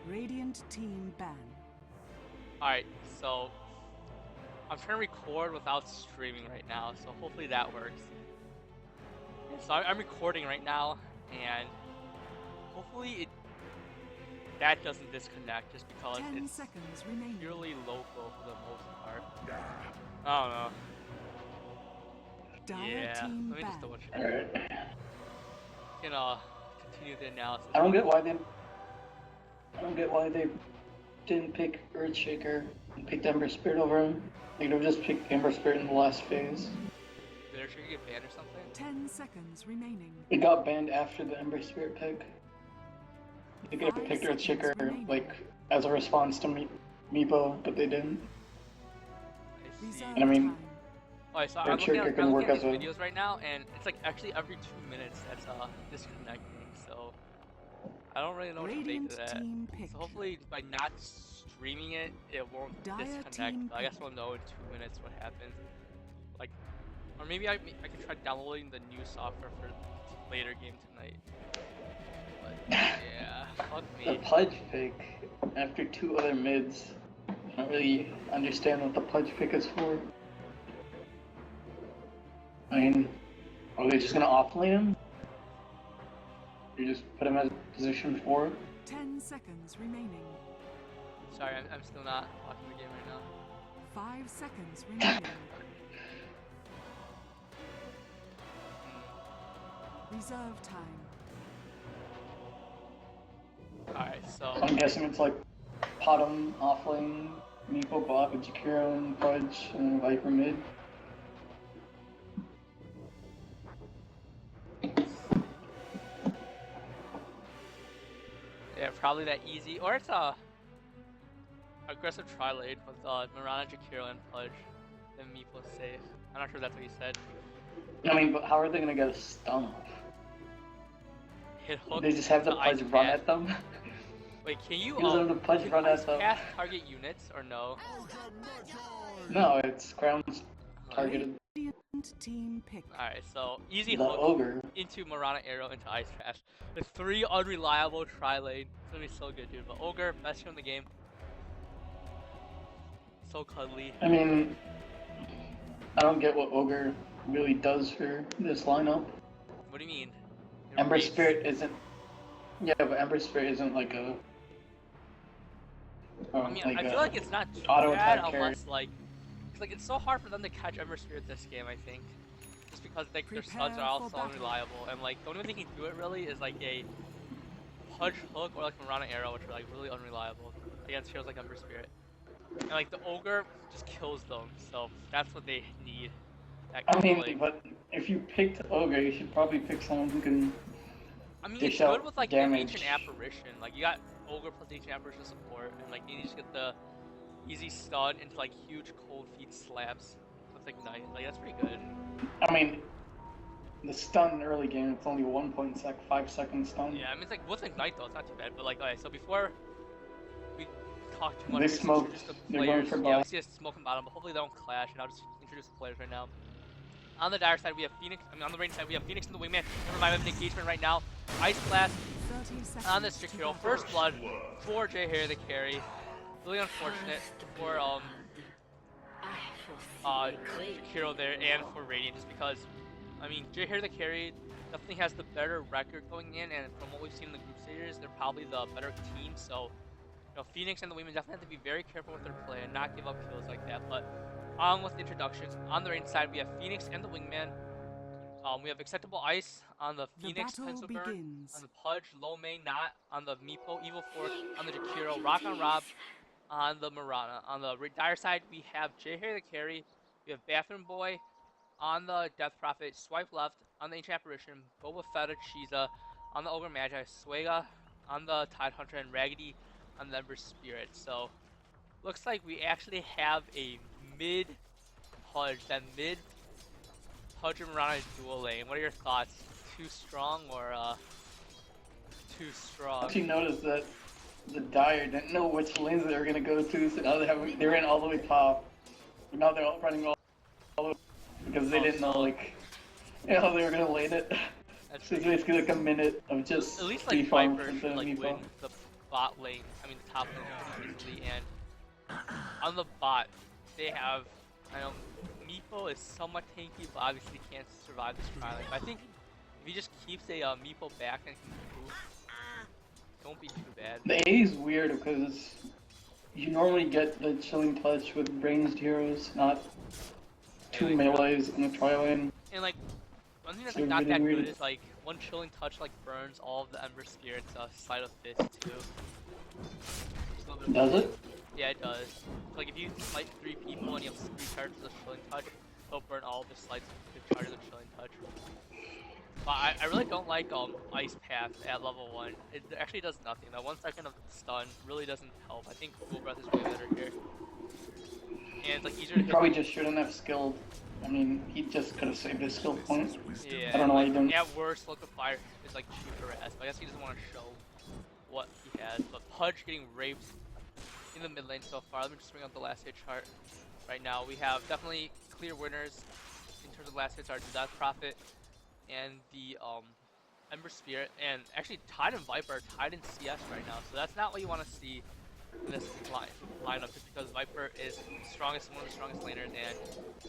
Radiant team ban. Alright, so I'm trying to record without streaming right now, so hopefully that works. So I'm recording right now, and hopefully that doesn't disconnect just because 10 it's seconds remaining. purely local for the most part. I don't know. Dire Yeah, team let me just ban. double check. Alright. You can continue the analysis. I don't get why they didn't pick Earthshaker and picked Ember Spirit over him. They could have just picked Ember Spirit in the last phase. Did Earthshaker get banned or something? 10 seconds remaining. It got banned after the Ember Spirit pick. They could have 5 picked seconds Earthshaker remaining. like as a response to Meepo, but they didn't. I see. Reserve And I mean, time. Alright, so Earthshaker I'm looking can work at as these a- videos right now, and it's like actually every 2 minutes that's disconnecting, so I don't really know what to make Radiant of that. team pick. So hopefully by not streaming it, it won't Dire disconnect. team But I guess pick. we'll know in 2 minutes what happens. Like, or maybe I can try downloading the new software for later game tonight. But yeah, fuck The me. Pudge pick after 2 other mids. I don't really understand what the Pudge pick is for. I mean, are they just gonna offlane him? You just put him as position 4? 10 seconds remaining. Sorry, I'm still not watching the game right now. 5 seconds remaining. Reserve time. Alright, so I'm guessing it's like Potom, offlane, Meepo, bot, with Jakiro and Pudge, and Viper mid. yeah, probably that easy, or it's a aggressive tri-lane with Mirana, Jakiro, and Pudge. Then Meepo safe. I'm not sure if that's what he said. I mean, but how are they gonna get a stun off? Hit hook. They just have the into Pudge ice run path. at them? Wait, can you Because of the Pudge can run ice at them. path target units or no? No, it's Crown's targeted. Radiant team pick. Alright, so easy The hook Ogre. into Mirana arrow into ice trash. With 3 unreliable tri-lane. It's gonna be so good, dude. But Ogre, best hero in the game. So cuddly. I mean, I don't get what Ogre really does for this lineup. What do you mean? It Ember rates. Spirit isn't. Yeah, but Ember Spirit isn't like a. I mean, I feel like it's not too auto bad attack unless like, cause like it's so hard for them to catch Ember Spirit this game. I think, just because like their studs Prepare are all for so battle. unreliable, and like the only way they can do it really is like a Pudge hook or like Mirana arrow, which are like really unreliable against heroes like Ember Spirit. And like the Ogre just kills them, so that's what they need. That I kind mean, of, like, but if you picked Ogre, you should probably pick someone who can. I mean, dish it's good out with like damage. the Ancient Apparition. Like you got Ogre plus Ancient Apparition support, and like you just get the easy stun into like huge cold feet slaps with Ignite. Like that's pretty good. I mean, the stun early game, it's only 1.5 second stun. Yeah, I mean it's like what's Ignite though? It's not too bad. But like, okay, so before we talk too much, They let's smoked. introduce the They're going players. for Yeah, bot. we see a smoking bottom, but hopefully they don't clash. And I'll just introduce the players right now. On the dire side, we have Phoenix. I mean, on the range side, we have Phoenix and the Wingman. Never mind, we have an engagement right now. Ice Blast 30 seconds. on this to Jakiro. battle. First blood for J Hair the carry. Really unfortunate for Jakiro there and for Radiant, just because I mean J Hair the carry definitely has the better record going in, and from what we've seen in the group stages, they're probably the better team. So you know, Phoenix and the Women definitely have to be very careful with their play and not give up kills like that. But on with the introductions, on the range side we have Phoenix and the Wingman. We have acceptable ice on the The Phoenix, battle Pencil Burn, begins. on the Pudge, Low Main, Not, on the Meepo, Evil Fork, on the Jakiro, Rock on Rob, on the Mirana. On the dire side, we have J Hair the carry, we have Bathroom Boy, on the Death Prophet, Swipe Left, on the Ancient Apparition, Boba Fett, Cheeza, on the Ogre Magi, Swega, on the Tide Hunter, and Raggedy on the Ember Spirit. So, looks like we actually have a mid Pudge, that mid Pudge and Mirana dual lane. What are your thoughts? Too strong or too strong? Actually noticed that the Dire didn't know which lanes they were gonna go to, so now they ran all the way top. But now they're all running all the way because they didn't know like how they were gonna lane it. That's So it's basically like a minute of just at least free like farm Viper for should the like Meepo. win bot lane, I mean the top lane pretty easily, and on the bot, they have, I know Meepo is somewhat tanky, but obviously can't survive this trialing. But I think if he just keeps a Meepo back and can move, it won't be too bad. The A is weird because you normally get the chilling touch with ranged heroes, not two melees in a trialing. And like, one thing that's So like, not really that weird. good is like, one chilling touch like burns all of the Ember Spirits sleight of fist too. Just a little bit Does weird. it? Yeah, it does. Like if you smite 3 people and you have 3 charges of chilling touch, it'll burn all of the slides with charges of chilling touch. But I really don't like Ice Path at level 1. It actually does nothing. That 1 second of stun really doesn't help. I think Cool Breath is way better here. And it's like easier to He hit. probably just shouldn't have skilled. I mean, he just could have saved his skill point. Yeah, I don't know why he like, didn't. at worst, Look of Fire is like cheap harass, but I guess he doesn't want to show what he has. But Pudge getting raped in the mid lane so far. Let me just bring up the last hit chart. Right now, we have definitely clear winners in terms of last hits are Death Prophet and the Ember Spirit, and actually Tide and Viper are tied in CS right now. So that's not what you want to see in this lineup, just because Viper is strongest, one of the strongest laners, and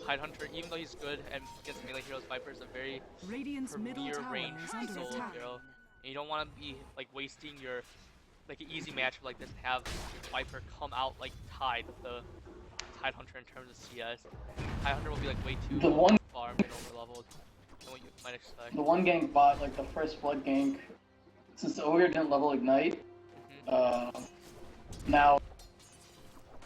Tidehunter, even though he's good and against melee heroes, Viper is a very Radiant's middle premier tower range is under solo attack. hero, and you don't want to be like wasting your like an easy matchup like this and have Viper come out like Tide with the Tidehunter in terms of CS. Tidehunter will be like way too The one- farmed and over leveled than what you might expect. The one gank bot, like the first blood gank, since the ogre didn't level ignite, now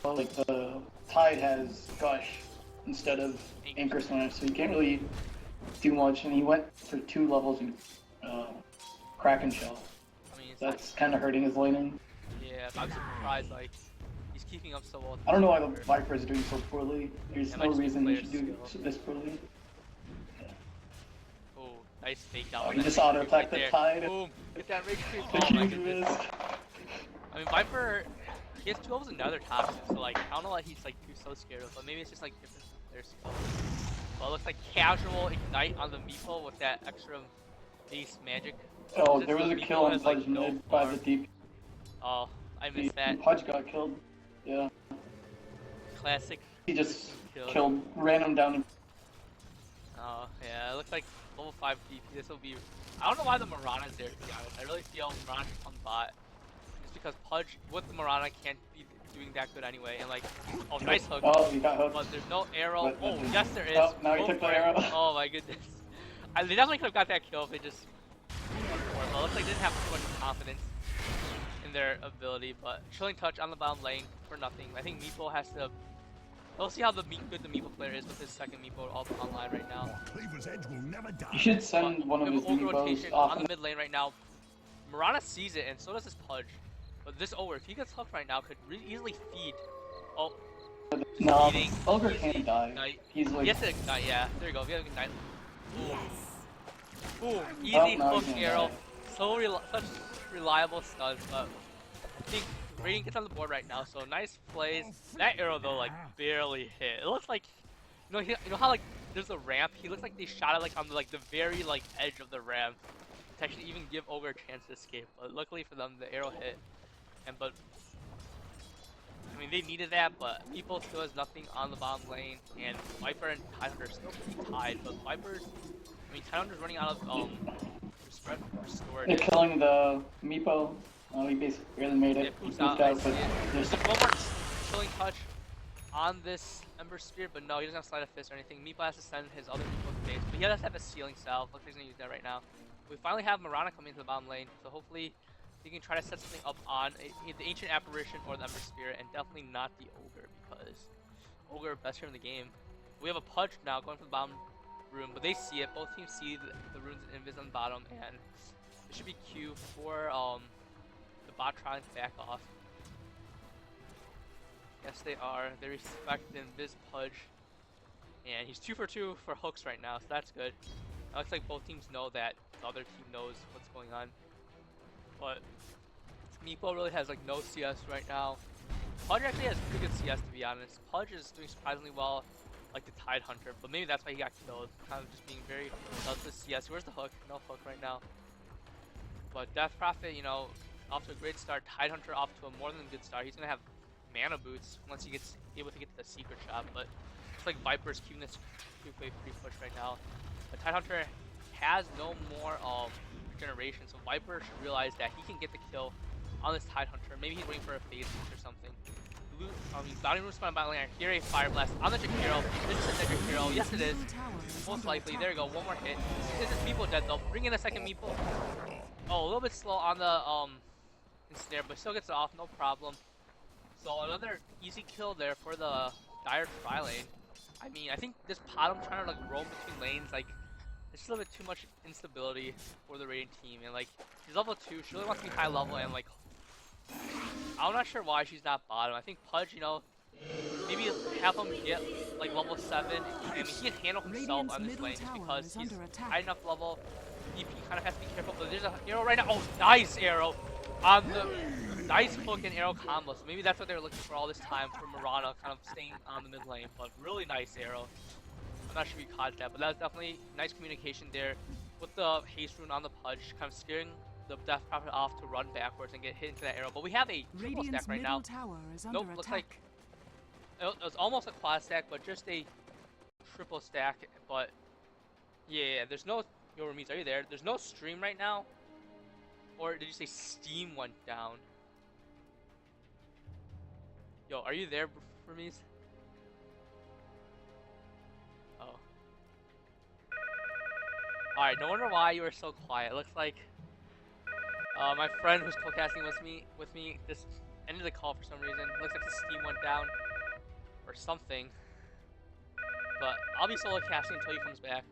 like the Tide has gush instead of anchor smash, so he can't really do much. And he went for 2 levels in Kraken Shell. I mean, it's That's kind of hurting his laning. yeah, but I'm surprised like he's keeping up so well. I don't know why the Viper is doing so poorly. There's Yeah, no might just be reason he player should do skill. this poorly. Oh, nice fake out. Oh, on he that just rage auto creep attacked right the there. Tide. Boom! Get that rage creep. The Oh my huge goodness. risk. I mean, Viper, he has 2 levels in Nether Toxin, so like, I don't know why he's like so scared of, but maybe it's just like different from their skill. Well, it looks like casual ignite on the Meepo with that extra base magic. Oh, Since there was the a Meepo kill on has, like, Pudge no mid by farm. the DP. Oh, I missed that. Pudge got killed. Yeah. Classic. He just Kill. ran him down. Oh, yeah, it looks like level 5 DP. This will be. I don't know why the Mirana's there, to be honest. I really feel Mirana should come bot. Just because Pudge with the Mirana can't be doing that good anyway. And like, oh, nice hook. Oh, he got hooked. But there's no arrow. But- Oh, yes, there is. Oh, now he Go took the for it. arrow. Oh my goodness. They definitely could have got that kill if they just went for it. But it looks like they didn't have too much confidence in their ability. But Chilling Touch on the bottom lane for nothing. I think Meepo has to. We'll see how good the Meepo player is with his second Meepo all online right now. Cleaver's Edge will never die. You should send But one of we his have an ogre Meepos rotation off. on the mid lane right now. Mirana sees it, and so does his Pudge. But this ogre, if he gets hooked right now, could really easily feed. Oh, No, feeding. Ogre Easy can't die. ignite. He's like, Yes, it ignite. Yeah, there you go. We have ignite. Boom. Boom. Easy Oh, no, hook he can't arrow. die. Such reliable stuns, but I think Radiant gets on the board right now. So nice plays. That arrow though, like barely hit. It looks like, you know how like there's a ramp. He looks like they shot it like on the very like edge of the ramp to actually even give Ogre a chance to escape. But luckily for them, the arrow hit. But I mean they needed that, but Meepo still has nothing on the bottom lane, and Viper and Tidehunter are still pretty tied. But Viper's, I mean Tidehunter's running out of restored. they're killing the Meepo. Oh, he basically really made it. It He poofs poofed out. I out, see but it. there's There's one more Chilling Touch on this Ember Spirit, but no, he doesn't have Sleight of Fist or anything. Meepo has to send his other Meepo to base, but he does have a Sealing Salve. Looks like he's gonna use that right now. We finally have Mirana coming into the bottom lane, so hopefully he can try to set something up on the Ancient Apparition or the Ember Spirit, and definitely not the Ogre, because Ogre best hero in the game. We have a Pudge now going for the bottom room, but they see it. Both teams see the runes and invis on the bottom, and it should be Q for the bot trying to back off. Yes, they are. They respect the invis Pudge, and he's 2 for 2 for hooks right now, so that's good. It looks like both teams know that the other team knows what's going on. But Meepo really has like no CS right now. Pudge actually has pretty good CS, to be honest. Pudge is doing surprisingly well, like the Tidehunter, but maybe that's why he got killed. Kind of just being very relative CS. Where's the hook? No hook right now. But Death Prophet, you know, off to a great start. Tidehunter off to a more than good start. He's gonna have mana boots once he gets able to get to the secret shop, but looks like Viper's keeping this quick free push right now. But Tidehunter has no more regeneration, so Viper should realize that he can get the kill on this Tidehunter. Maybe he's waiting for a phase boost or something. Bounty Room spawn by laner. Here a Fire Blast on the Jakiro. This is the Jakiro. Yes, it is. Most likely. There you go. One more hit. This is Meeple dead though. Bring in a second Meeple. Oh, a little bit slow on the ensnare, but still gets it off. No problem. So another easy kill there for the Dire tri lane. I mean, I think this PatW trying to like roam between lanes, like it's a little bit too much instability for the Radiant team. And like she's level 2, she really wants to be high level, and like I'm not sure why she's not bottom. I think Pudge, you know, maybe have him get like level 7. I mean, he can handle himself on this lane just because he's high enough level. EP kind of has to be careful, but there's an arrow right now. Oh, nice arrow on the nice hook and arrow combo. So maybe that's what they were looking for all this time for Mirana, kind of staying on the mid lane. But really nice arrow. I'm not sure if you caught that, but that was definitely nice communication there with the haste rune on the Pudge, kind of scaring the Death Prophet off to run backwards and get hit into that arrow. But we have a triple stack right now. Nope, looks like it was almost a quad stack, but just a triple stack. But yeah, there's no Yo Rameez, are you there? There's no stream right now. Or did you say Steam went down? Yo, are you there, Rameez? Oh. Alright, no wonder why you were so quiet. It looks like my friend who's co-casting with me just ended the call for some reason. Looks like the Steam went down or something. But I'll be solo casting until he comes back.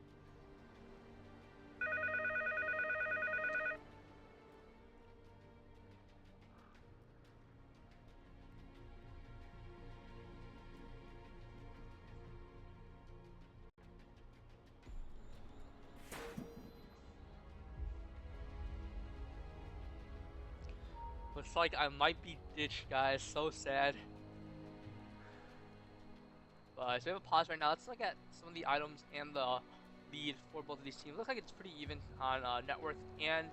Looks like I might be ditched, guys. So sad. But so we have a pause right now. Let's look at some of the items and the lead for both of these teams. Looks like it's pretty even on net worth and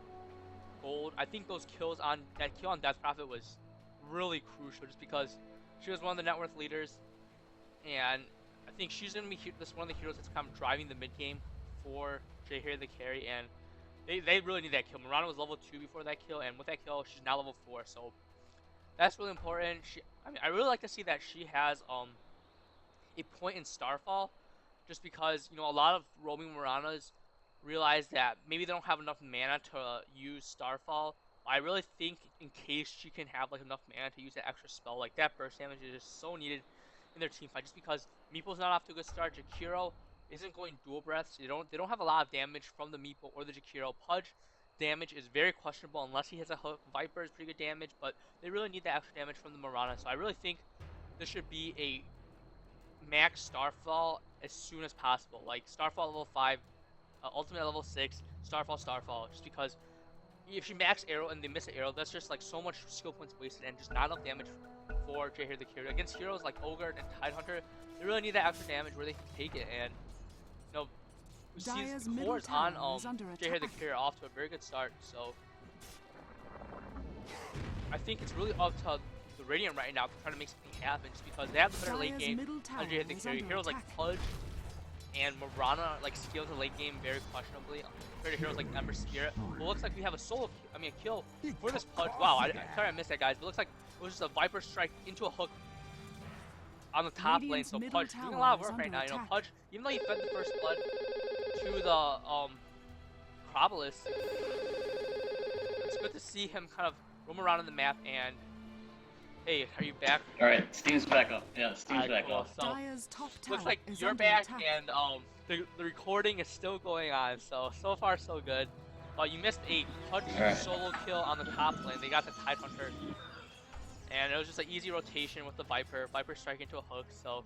gold. I think those kills on that kill on Death Prophet was really crucial, just because she was one of the net worth leaders, and I think she's gonna be one of the heroes that's kind of driving the mid game for JHTC the carry, and they really need that kill. Mirana was level 2 before that kill, and with that kill, she's now level 4. So that's really important. I really like to see that she has a point in Starfall, just because, you know, a lot of roaming Miranas realize that maybe they don't have enough mana to use Starfall. I really think in case she can have like enough mana to use that extra spell, like that burst damage is just so needed in their team fight. Just because Meeple's not off to a good start, Jakiro isn't going dual breaths. They don't have a lot of damage from the Meeple or the Jakiro. Pudge damage is very questionable unless he has a hook. Viper is pretty good damage, but they really need that extra damage from the Mirana. So I really think this should be a max Starfall as soon as possible. Like Starfall level 5, Ultimate level 6, Starfall, just because if she max arrow and they miss an arrow, that's just like so much skill points wasted and just not enough damage for JHTC the carry. Against heroes like Ogre and Tidehunter, they really need that extra damage where they can take it. And you know, we see the cores on JHTC the carry off to a very good start. So I think it's really up to the Radiant right now to try to make something happen, just because they have the better late game on JHTC the carry. Heroes like Pudge and Mirana like scales the late game very questionably compared to heroes like Ember Spirit. But it looks like we have a kill for this Pudge. Wow, sorry I missed that, guys. But it looks like it was just a Viper strike into a hook on the top lane. So Pudge doing a lot of work right now. You know, Pudge, even though he fed the first blood to the Crobolus, it's good to see him kind of roam around on the map. And hey, are you back? Alright, Steam's back up. Yeah, Steam's back up. So, looks like you're back, and the recording is still going on, so far so good. But you missed a Pudge solo kill on the top lane. They got the Tidehunter, and it was just an easy rotation with the Viper strike into a hook. So,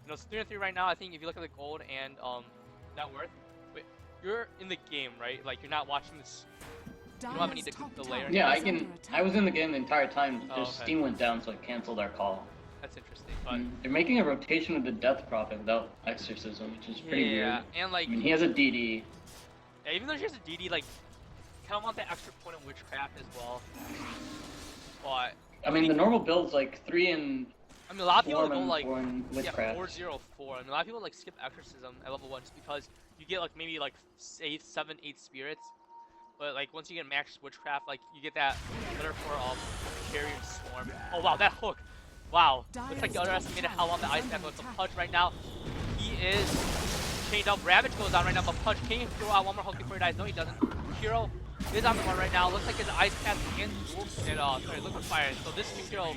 you know, it's 3-3 right now. I think if you look at the gold and net worth, you're in the game, right? Like, you're not watching this. You don't have any delay or anything. Yeah, I was in the game the entire time. Just Steam went down, so I canceled our call. That's interesting, but they're making a rotation of the Death Prophet without Exorcism, which is pretty weird. And like, I mean, he has a DD. Yeah, even though she has a DD, like, kind of want that extra point of witchcraft as well. But I mean, the normal build's like 3 and I mean, a lot of people 4 go and like 4 and yeah, witchcraft. 4-0-4. I mean, a lot of people like skip exorcism at level 1 just because you get like maybe like 8, 7, 8 spirits. But like once you get max witchcraft, like you get that better for carry and storm. Oh wow, that hook! Wow, looks like you underestimated how long the ice pack was. So Pudge right now, he is chained up. Ravage goes down right now, but Pudge can he throw out one more hook before he dies? No, he doesn't. Hero is on the run right now. Looks like his ice pack and sorry, liquid fire. So this Hero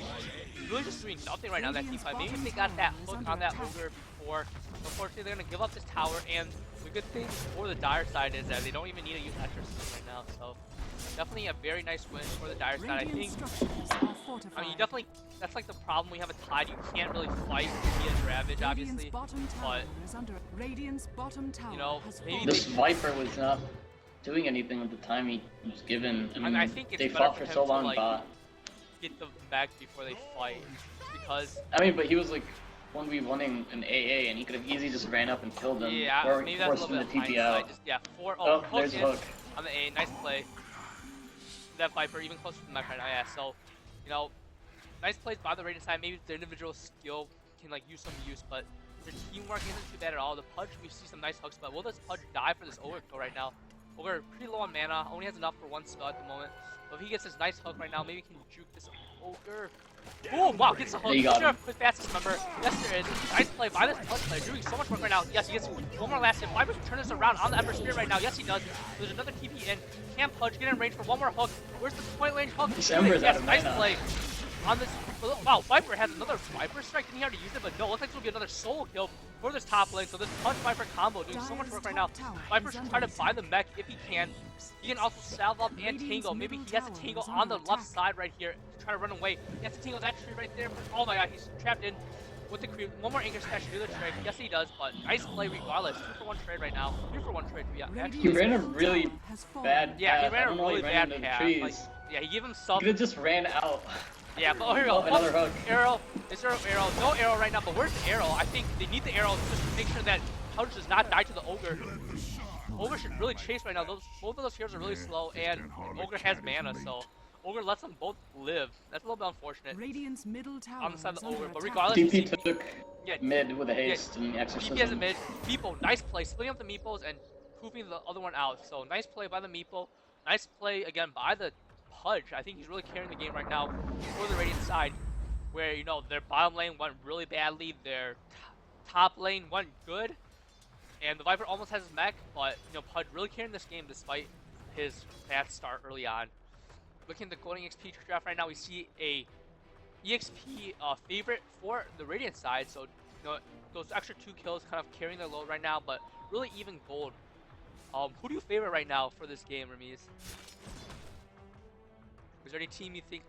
really just doing nothing right now. That team fight. Maybe if they got that hook on that ogre before, unfortunately they're gonna give up this tower. And the good thing for the dire side is that they don't even need to use exorcism right now. So definitely a very nice win for the dire side. I think. I mean, you definitely. That's like the problem we have a Tide. You can't really fight via Ravage, obviously. But you know, maybe this Viper was not doing anything with the time he was given. I mean, I think it's they better fought for for him so to, long, like, bot. get the mech before they fight, because I mean, but he was like 1v1ing an AA, and he could have easily just ran up and killed him, yeah, or maybe that's a forced little him bit to of TP hindsight. out. Just yeah, Oh, there's a hook. On the A, nice play. That Viper even closer to the mech right now. Yeah, so you know, nice plays by the Radiant side. Maybe their individual skill can like use some use, but their teamwork isn't too bad at all. The Pudge, we see some nice hooks, but will this Pudge die for this Ogre kill right now? Ogre pretty low on mana, only has enough for one spell at the moment. But if he gets this nice hook right now, maybe he can juke this Ogre. Oh wow, gets the hook. Is there a quick fastest member? Yes, there is. Nice play by this Pudge player, doing so much work right now. Yes, he gets one more last hit. Viper can turn this around on the Ember Spear right now. Yes, he does. There's another TP in. Can Pudge get in range for one more hook? Where's the point range hook? This Ember's out of nice mana. play on this. Wow, Viper has another Viper strike. Didn't he already use it? But no, looks like this will be another solo kill for this top lane. So this Pudge Viper combo doing so much work right now. Viper should try to buy the mech if he can. He can also salve up and tangle. Maybe he has to tangle on the left side right here to try to run away. He has to tangle that tree right there. Oh my god, he's trapped in with the creep. One more anchor smash to do the trade. Yes, he does, but nice play regardless. 2-for-1 trade right now. 3-for-1 trade to be actually. He ran a really bad path. Yeah, he ran a I don't know, really he ran bad into path. trees. Like, yeah, he gave himself. He could have just ran out. Yeah, but here we go. Another hook. Arrow. Is there an arrow? No arrow right now, but where's the arrow? I think they need the arrow just to make sure that Pudge does not die to the Ogre. Ogre should really chase right now. Both of those heroes are really slow, and Ogre has mana, so Ogre lets them both live. That's a little bit unfortunate Radiant's middle tower on the side of the is Ogre, under but attack. regardless, DP you see, took yeah, mid with a haste and exorcism. DP has a mid. Meepo, nice play, splitting up the Meepos and pooping the other one out. So nice play by the Meepo. Nice play again by the Pudge. I think he's really carrying the game right now for the Radiant side, where you know their bottom lane went really badly, their top lane went good, and the Viper almost has his mech, but you know Pudge really carrying this game despite his bad start early on. Looking at the Golden XP draft right now, we see a EXP favorite for the Radiant side, so you know those extra 2 kills kind of carrying their load right now, but really even gold. Who do you favor right now for this game, Ramiz? Is there any team you think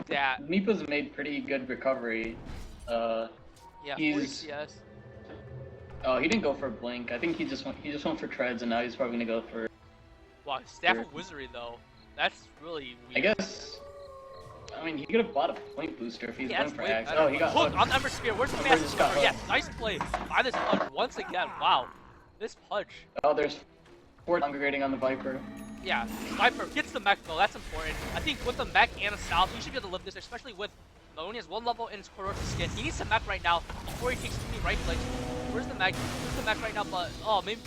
that... Meepo's made pretty good recovery. Yeah, 40 he's... CS. Oh, he didn't go for Blink. I think he just went for treads, and now he's probably gonna go for... Wow, Staff of Wizardry though. That's really weird. I guess... I mean, he could have bought a point booster if he's going for Axe. better. Oh, he got hook hooked. on the Ember Spear. Where's the Ember fastest just got number? Yes, hooked. nice play by this Pudge once again. Wow, this Pudge. Oh, there's 4 congregating on the Viper. Yeah, Viper gets the mech though, that's important. I think with the mech and a salve, he should be able to live this, especially with only has 1 level in his Corrosive skin. He needs some mech right now before he takes too many right clicks. Where's the mech? Where's the mech right now? But oh, maybe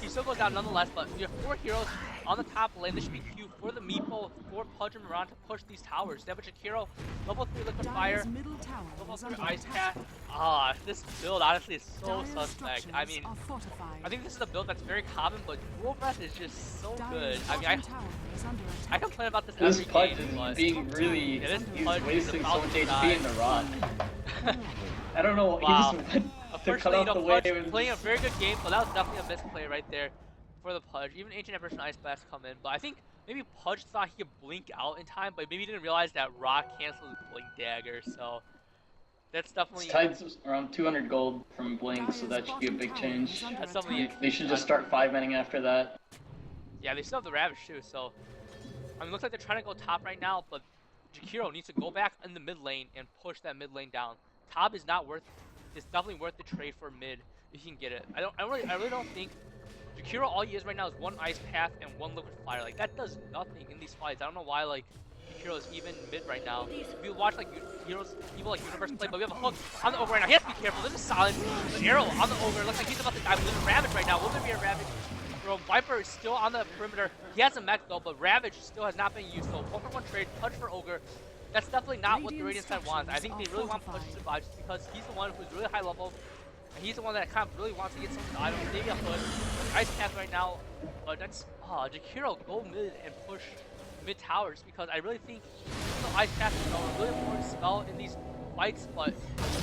he still goes down nonetheless. But you have 4 heroes on the top lane. This should be Q for the Meepo, for Pudge and Moran to push these towers. They have a Jakiro, level 3 liquid fire, Dyer's middle tower level is 3 under ice attack. path. This build honestly is so Dyer's suspect. I structures mean, are fortified. I think this is a build that's very common, but Dual Breath is just so Dyer's good. I mean, bottom tower is under I attack. complain about this This every Pudge game, but is being really... Yeah, this he's Pudge is wasting so about much to HP die. in the rod. I don't know, Wow. he just went to cut Unfortunately, off the Pudge wave and... playing a very good game, but that was definitely a misplay right there for the Pudge. Even Ancient Apparition Ice Blast come in, but I think maybe Pudge thought he could blink out in time, but maybe he didn't realize that Rock cancels Blink Dagger, so that's definitely... It's tied around 200 gold from Blink, so that should be a big change. That's definitely... They should just start 5-manning after that. Yeah, they still have the Ravage too, so... I mean, it looks like they're trying to go top right now, but Jakiro needs to go back in the mid lane and push that mid lane down. Top is not worth... It's definitely worth the trade for mid if you can get it. I really don't think Jakiro, all he is right now is one Ice Path and one Liquid Fire. Like, that does nothing in these fights. I don't know why, like, Jakiro is even mid right now. If you watch, like, Heroes, people like Universe play, but we have a hook on the Ogre right now. He has to be careful. This is solid. The arrow on the Ogre. Looks like he's about to die. There's a Ravage right now. Will there be a Ravage? Bro, Viper is still on the perimeter. He has a mech, though, but Ravage still has not been used. So, 1-for-1 trade, Pudge for Ogre. That's definitely not what the Radiant side wants. I think they really want Pudge to survive just because he's the one who's really high level. And he's the one that kind of really wants to get some items. Maybe a hood. Ice Path right now. But that's... Jakiro, go mid and push mid towers because I really think the Ice Path is a really important spell in these fights, but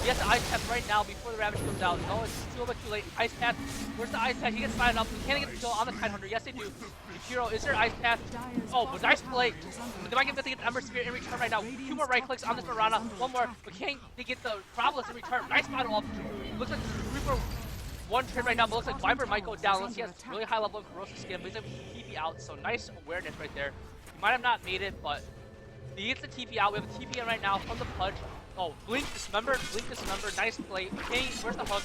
he has the Ice Path right now before the Ravage comes out. No, it's still a bit too late. Ice Path, where's the Ice Path? He gets fired up. He can't get the kill on the Tidehunter. Yes, they do. Jakiro, is there Ice Path? Oh, but nice play. They might get the Ember Spear in return right now. 2 more right clicks on this Mirana. 1 more, but can't they get the Probolus in return? Nice battle up. Looks like this is 3-for-1 trade right now, but looks like Viper might go down unless he has really high level of corrosive skin, but he's able to TP out, so nice awareness right there. He might have not made it, but he gets the TP out. We have a TP in right now from the Pudge. Oh, Blink Dismember, nice play. Okay, where's the hook?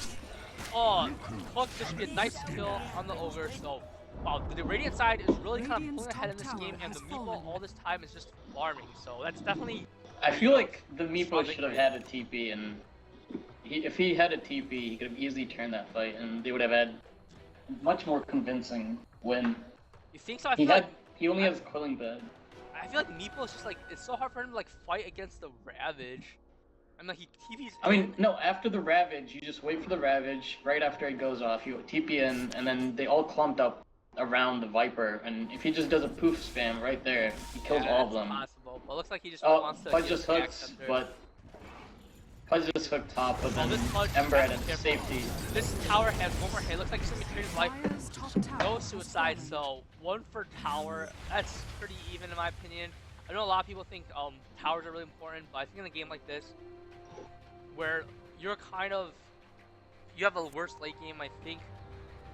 Oh, hook, this should be a nice kill on the Ogre, so wow, the Radiant side is really kind of pulling ahead in this game, and the Meepo all this time is just farming, so that's definitely... I feel like the Meepo should have had a TP, and if he had a TP, he could have easily turned that fight, and they would have had much more convincing win. You think so? I feel like... He only has Quelling Bed. I feel like Meepo is just like, it's so hard for him to like fight against the Ravage. I mean, like, he TP's I mean, no, after the Ravage, you just wait for the Ravage, right after it goes off, you TP in, and then they all clumped up around the Viper, and if he just does a poof spam right there, he kills all of them. Possible, but it looks like he just wants to... Pudge just hooks, but... Pudge just hooked top, but then Ember at safety. This tower has 1 more hit, looks like he's gonna be treated like no suicide, so 1 for tower, that's pretty even in my opinion. I know a lot of people think towers are really important, but I think in a game like this, where you're kind of... You have a worse late game, I think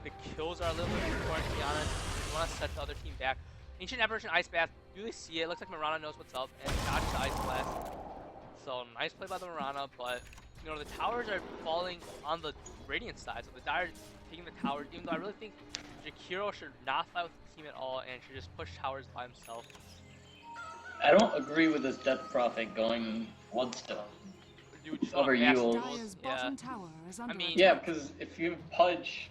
the kills are a little bit important, to be honest. You want to set the other team back. Ancient Apparition Ice Bath, do they see it? Looks like Mirana knows what's up and dodges the Ice Blast. So nice play by the Mirana, but you know the towers are falling on the Radiant side, so the Dire taking the towers, even though I really think Jakiro should not fight with the team at all and should just push towers by himself. I don't agree with this Death Prophet going Bloodstone over Yules. Yeah. I mean, yeah, because if you Pudge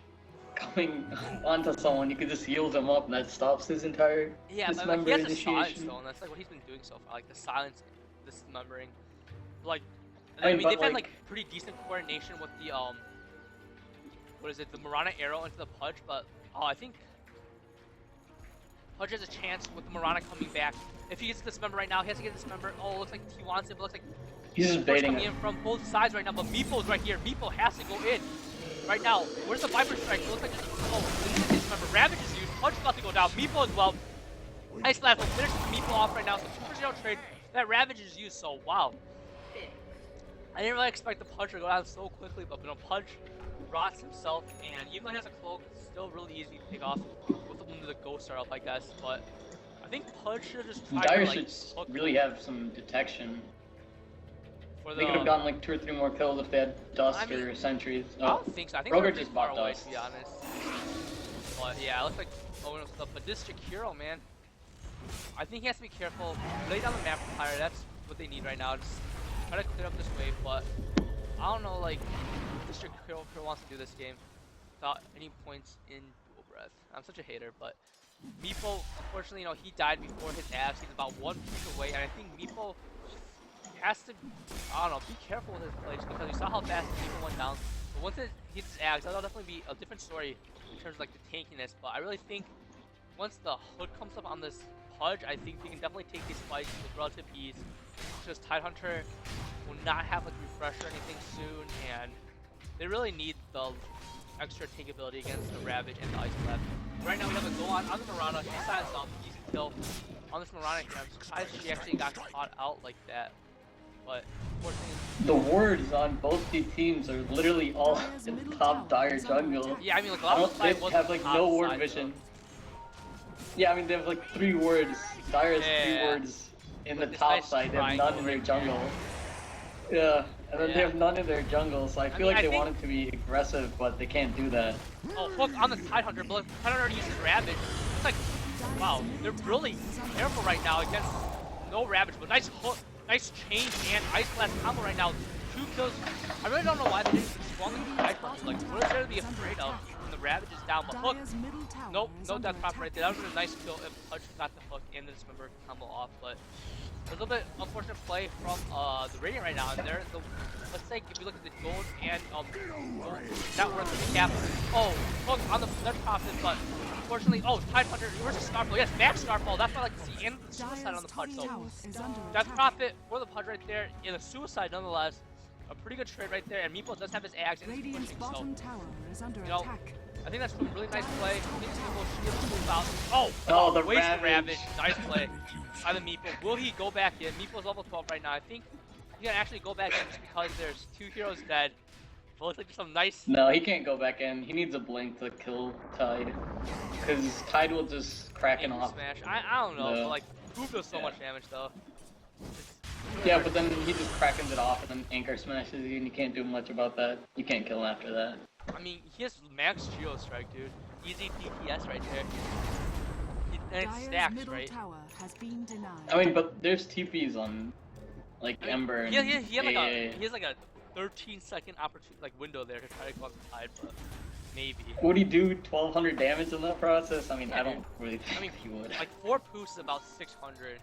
coming onto someone, you can just heal them up, and that stops his entire dismember but, like, he has initiation. A silence though, and that's like what he's been doing so far, like the silence, dismembering. Like, I mean they've had like pretty decent coordination with the what is it, the Mirana arrow into the Pudge, but I think Pudge has a chance with the Mirana coming back. If he gets dismember right now, he has to get dismember. Oh, it looks like he wants it, but looks like he's just baiting coming in from both sides right now. But Meepo's right here. Meepo has to go in right now. Where's the Viper strike? It looks like dismember. Ravage is used. Pudge's about to go down. Meepo as well. Ice Blast will finish Meepo off right now. So 2-for-0 trade. That Ravage is used. So wow. I didn't really expect the Pudge to go down so quickly, but Pudge rots himself, and even though he has a cloak, it's still really easy to pick off with the Ghost Star up, I guess. But I think Pudge should have just tried Dire to like should really have some detection. For they could have gotten like 2 or 3 more kills if they had Dust or Sentries. I don't think so. I think Roger they're just far bought away, Dust. to be honest. But yeah, it looks like Owen was up. But this Jakiro, man, I think he has to be careful. Lay down the map for Pyre. That's what they need right now. Just try to clear up this wave, but I don't know, like, this Jakiro wants to do this game without any points in dual breath. I'm such a hater, but Meepo, unfortunately, you know, he died before his abs. He's about 1 piece away, and I think Meepo has to, I don't know, be careful with his plays because we saw how fast Meepo went down. But once it hits his abs, that'll definitely be a different story in terms of like the tankiness. But I really think once the hood comes up on this Pudge, I think we can definitely take these fights with relative ease. Because Tidehunter will not have like refresh or anything soon, and they really need the extra takeability against the Ravage and the Ice Blast. Right now we have a go on the Mirana. He decides off easy kill on this Mirana here. I'm surprised she actually got caught out like that. But unfortunately, the wards on both the teams are literally all in top Dire jungle. Yeah, I mean, like a lot of they have like no ward vision. Yeah, I mean they have like 3 wards. Dire has 3 wards in the top side. They have none in their jungle. Yeah. And then they have none in their jungle, so I feel like they want to be aggressive, but they can't do that. Oh, hook on the Tidehunter, but Tidehunter already uses Ravage. It's like, wow, they're really careful right now against no Ravage, but nice hook, nice change and Ice Blast combo right now. 2 kills. I really don't know why they didn't spawn the Tidehunter. Like, what is there to be afraid of when the Ravage is down? But hook, nope, no death prop right there. That was a nice kill if Pudge got the hook and the Dismember combo off, but a little bit unfortunate play from the Radiant right now, and they're the, let's say if you look at the gold and net worth of the cap. Oh, hook on the net profit, but unfortunately, oh, Tidehunter, where's the Starfall? Yes, back Starfall, that's what I like to see, and the suicide on the Pudge, so death profit for the Pudge right there, and a suicide nonetheless. A pretty good trade right there, and Meepo does have his Axe and he's pushing, so, you know, I think that's a really nice play. I think Meepo should be able to move out. Oh, the waste Ravage. Nice play by the Meepo. Will he go back in? Meepo's level 12 right now. I think he can actually go back in just because there's 2 heroes dead. But looks like there's some nice... No, he can't go back in. He needs a blink to kill Tide. Because Tide will just crack it off. Smash. I don't know, but like, Proof does so much damage though. Yeah, but then he just crackens it off and then Anchor smashes you and you can't do much about that. You can't kill him after that. I mean, he has max Geo Strike, dude. Easy DPS right there. And it stacks, right? I mean, but there's TPs on, like, Ember and he has like a 13-second opportunity, like, window there to try to go up the Tide, but maybe. Would he do 1,200 damage in that process? I mean, yeah, I don't really think he would. Like, 4 poos is about 600.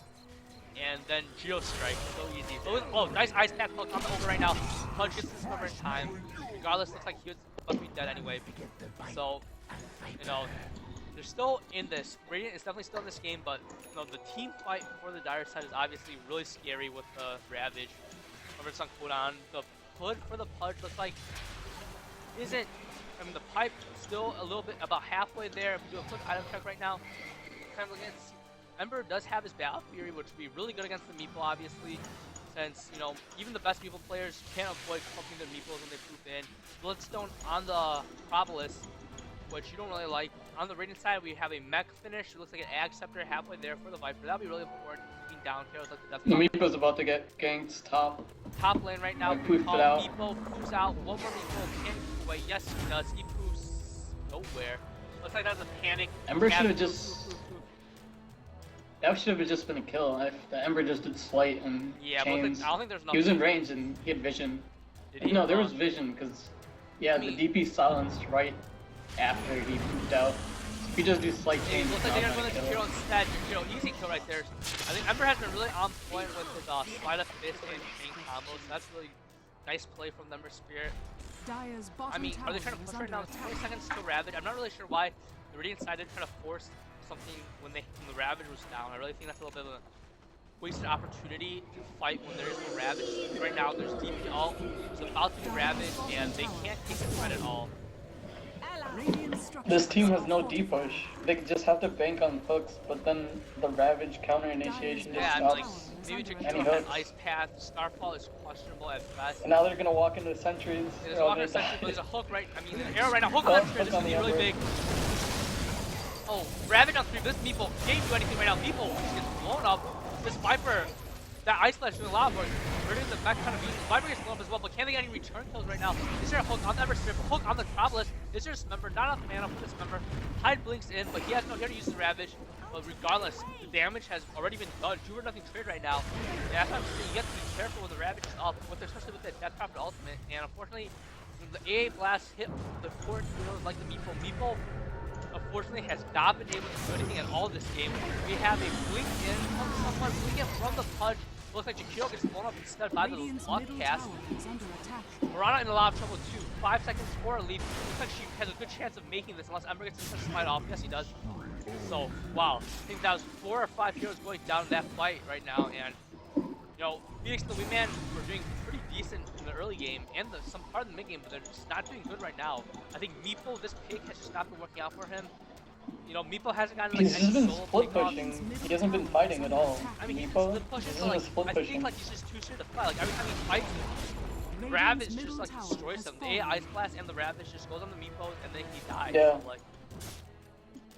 And then Geo Strike, so easy. Oh, nice Ice Path hook on the over right now. Pudge gets this cover in time. Regardless, looks like he was about to be dead anyway. So, you know, they're still in this. Radiant is definitely still in this game, but you know, the team fight for the dire side is obviously really scary with the Ravage. Remember, it's on cooldown. The hood for the Pudge looks like isn't. I mean, the pipe still a little bit about halfway there. If we do a quick item check right now, kind of looking at. Ember does have his Battle Fury, which would be really good against the Meeple, obviously, since, you know, even the best Meeple players can't avoid pumping their Meeples when they poof in. Bloodstone on the Propolis, which you don't really like. On the Radiant side, we have a mech finish. It looks like an Ag Scepter halfway there for the Viper. That'll be really important. Keeping down heroes like the Death The Meeple's about to get ganked top. Top lane right now. Poofed it out. Meeple poofs out. One more Meeple can poof away. Yes, he does. He poofs nowhere. Looks like that's a panic. Ember should have just... That should have just been a kill if the Ember just did Slight and chains. But I don't think there's enough. He was in range and he had vision. Did he? No, there was vision because, yeah, the DP silenced right after he pooped out. If he just do Slight chains, looks like they're going to hero instead. You know, easy kill right there. I think Ember has been really on point with his Slide Up Fist and chain combos. That's really nice play from the Ember Spirit. I mean, are they trying to push right now? 20 seconds to Ravage. I'm not really sure why the Radiant side did try to force something when the Ravage was down. I really think that's a little bit of a wasted opportunity to fight when there is no Ravage. Right now there's DP ult, it's about to be Ravage, and they can't take the fight at all. This team has no D push. They just have to bank on hooks, but then the Ravage counter initiation just stops. Maybe Jakiro had Ice Path, Starfall is questionable at best. And now they're gonna walk into sentries. There's a hook right, I mean, there's an arrow right now, hook on that sentry, this is gonna be really big. Oh, Ravage on 3, this Meeple can't do anything right now. Meeple just gets blown up. This Viper, that Ice Slash doing a lot of work. Hurting the back kind of uses. Viper gets blown up as well, but can they get any return kills right now? Is there a hook on the Ember Strip? Hook on the Propolis? Is there a Dismember? Not enough mana for Dismember. Tide blinks in, but he has no here to use the Ravage. But regardless, the damage has already been done. 2 or nothing trade right now. And that's why I'm saying you have to be careful when the Ravage is up, especially with that Death Prophet ultimate. And unfortunately, the AA Blast hit the core heroes like the Meeple. Meeple unfortunately has not been able to do anything at all this game. We have a blink in from someone, blink in from the Pudge. Looks like Jakiro gets blown up instead by the Lock Cast. Mirana in a lot of trouble too. 5 seconds for a lead. Looks like she has a good chance of making this unless Ember gets this fight off. Yes, he does. So, wow. I think that was 4 or 5 heroes going down in that fight right now. And, you know, Phoenix and the Wingman were doing pretty decent in the early game and some part of the mid game, but they're just not doing good right now. I think Meeple, this pick has just not been working out for him. You know, Meeple hasn't gotten like any been split pushing. He hasn't been fighting at all. I mean, Meeple, split pushing, but like, I think like he's just too scared to fight. Like every time he fights, Ravage just like destroys him. The Ice Blast and the Ravage just goes on the Meeple and then he dies. Yeah. So, like,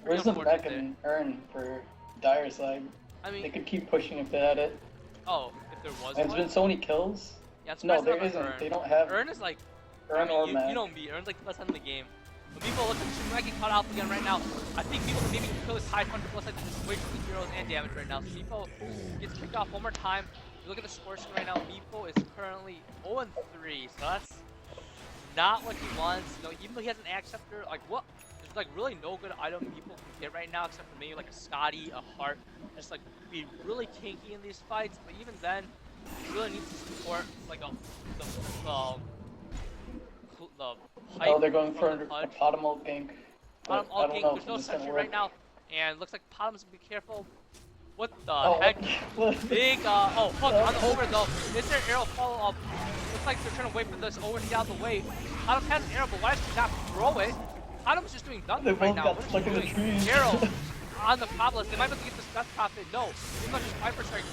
where's the mech and earn for dire side? I mean, they could keep pushing if they had it. Oh, if there was and it's been so many kills. Yeah, it's No, surprising there on the isn't. Urn. They don't have Urn is like, Urn or you Mac. know me, Urn's like the best time in the game. But Meepo looks like she might get caught out again right now. I think Meepo can maybe kill his Tide Hunter plus like just way too many heroes and damage right now. So Meepo gets kicked off one more time. You look at the score screen right now, Meepo is currently 0-3, so that's not what he wants. You know, even though he has an Axe Scepter, like what? There's like really no good item Meepo can get right now except for maybe like a Scotty, a Heart, just like be really tanky in these fights. But even then, he really needs to support like the hype. Oh, they're going for the a PatW gank. Bottom I all don't gank, know there's if no this is gonna sentry work. right now, and looks like Bottom's gonna be careful. What the Oh, heck? what? Big, oh, hook on the over though. Is there arrow follow up? Looks like they're trying to wait for this over to get out of the way. Bottom has an arrow, but why does he not throw it? Bottom's just doing nothing They right both now. got What is stuck he in the doing? trees. Arrow on the Cobblers. They might be able to get this Death Prophet. No. It's not just Viper Strike.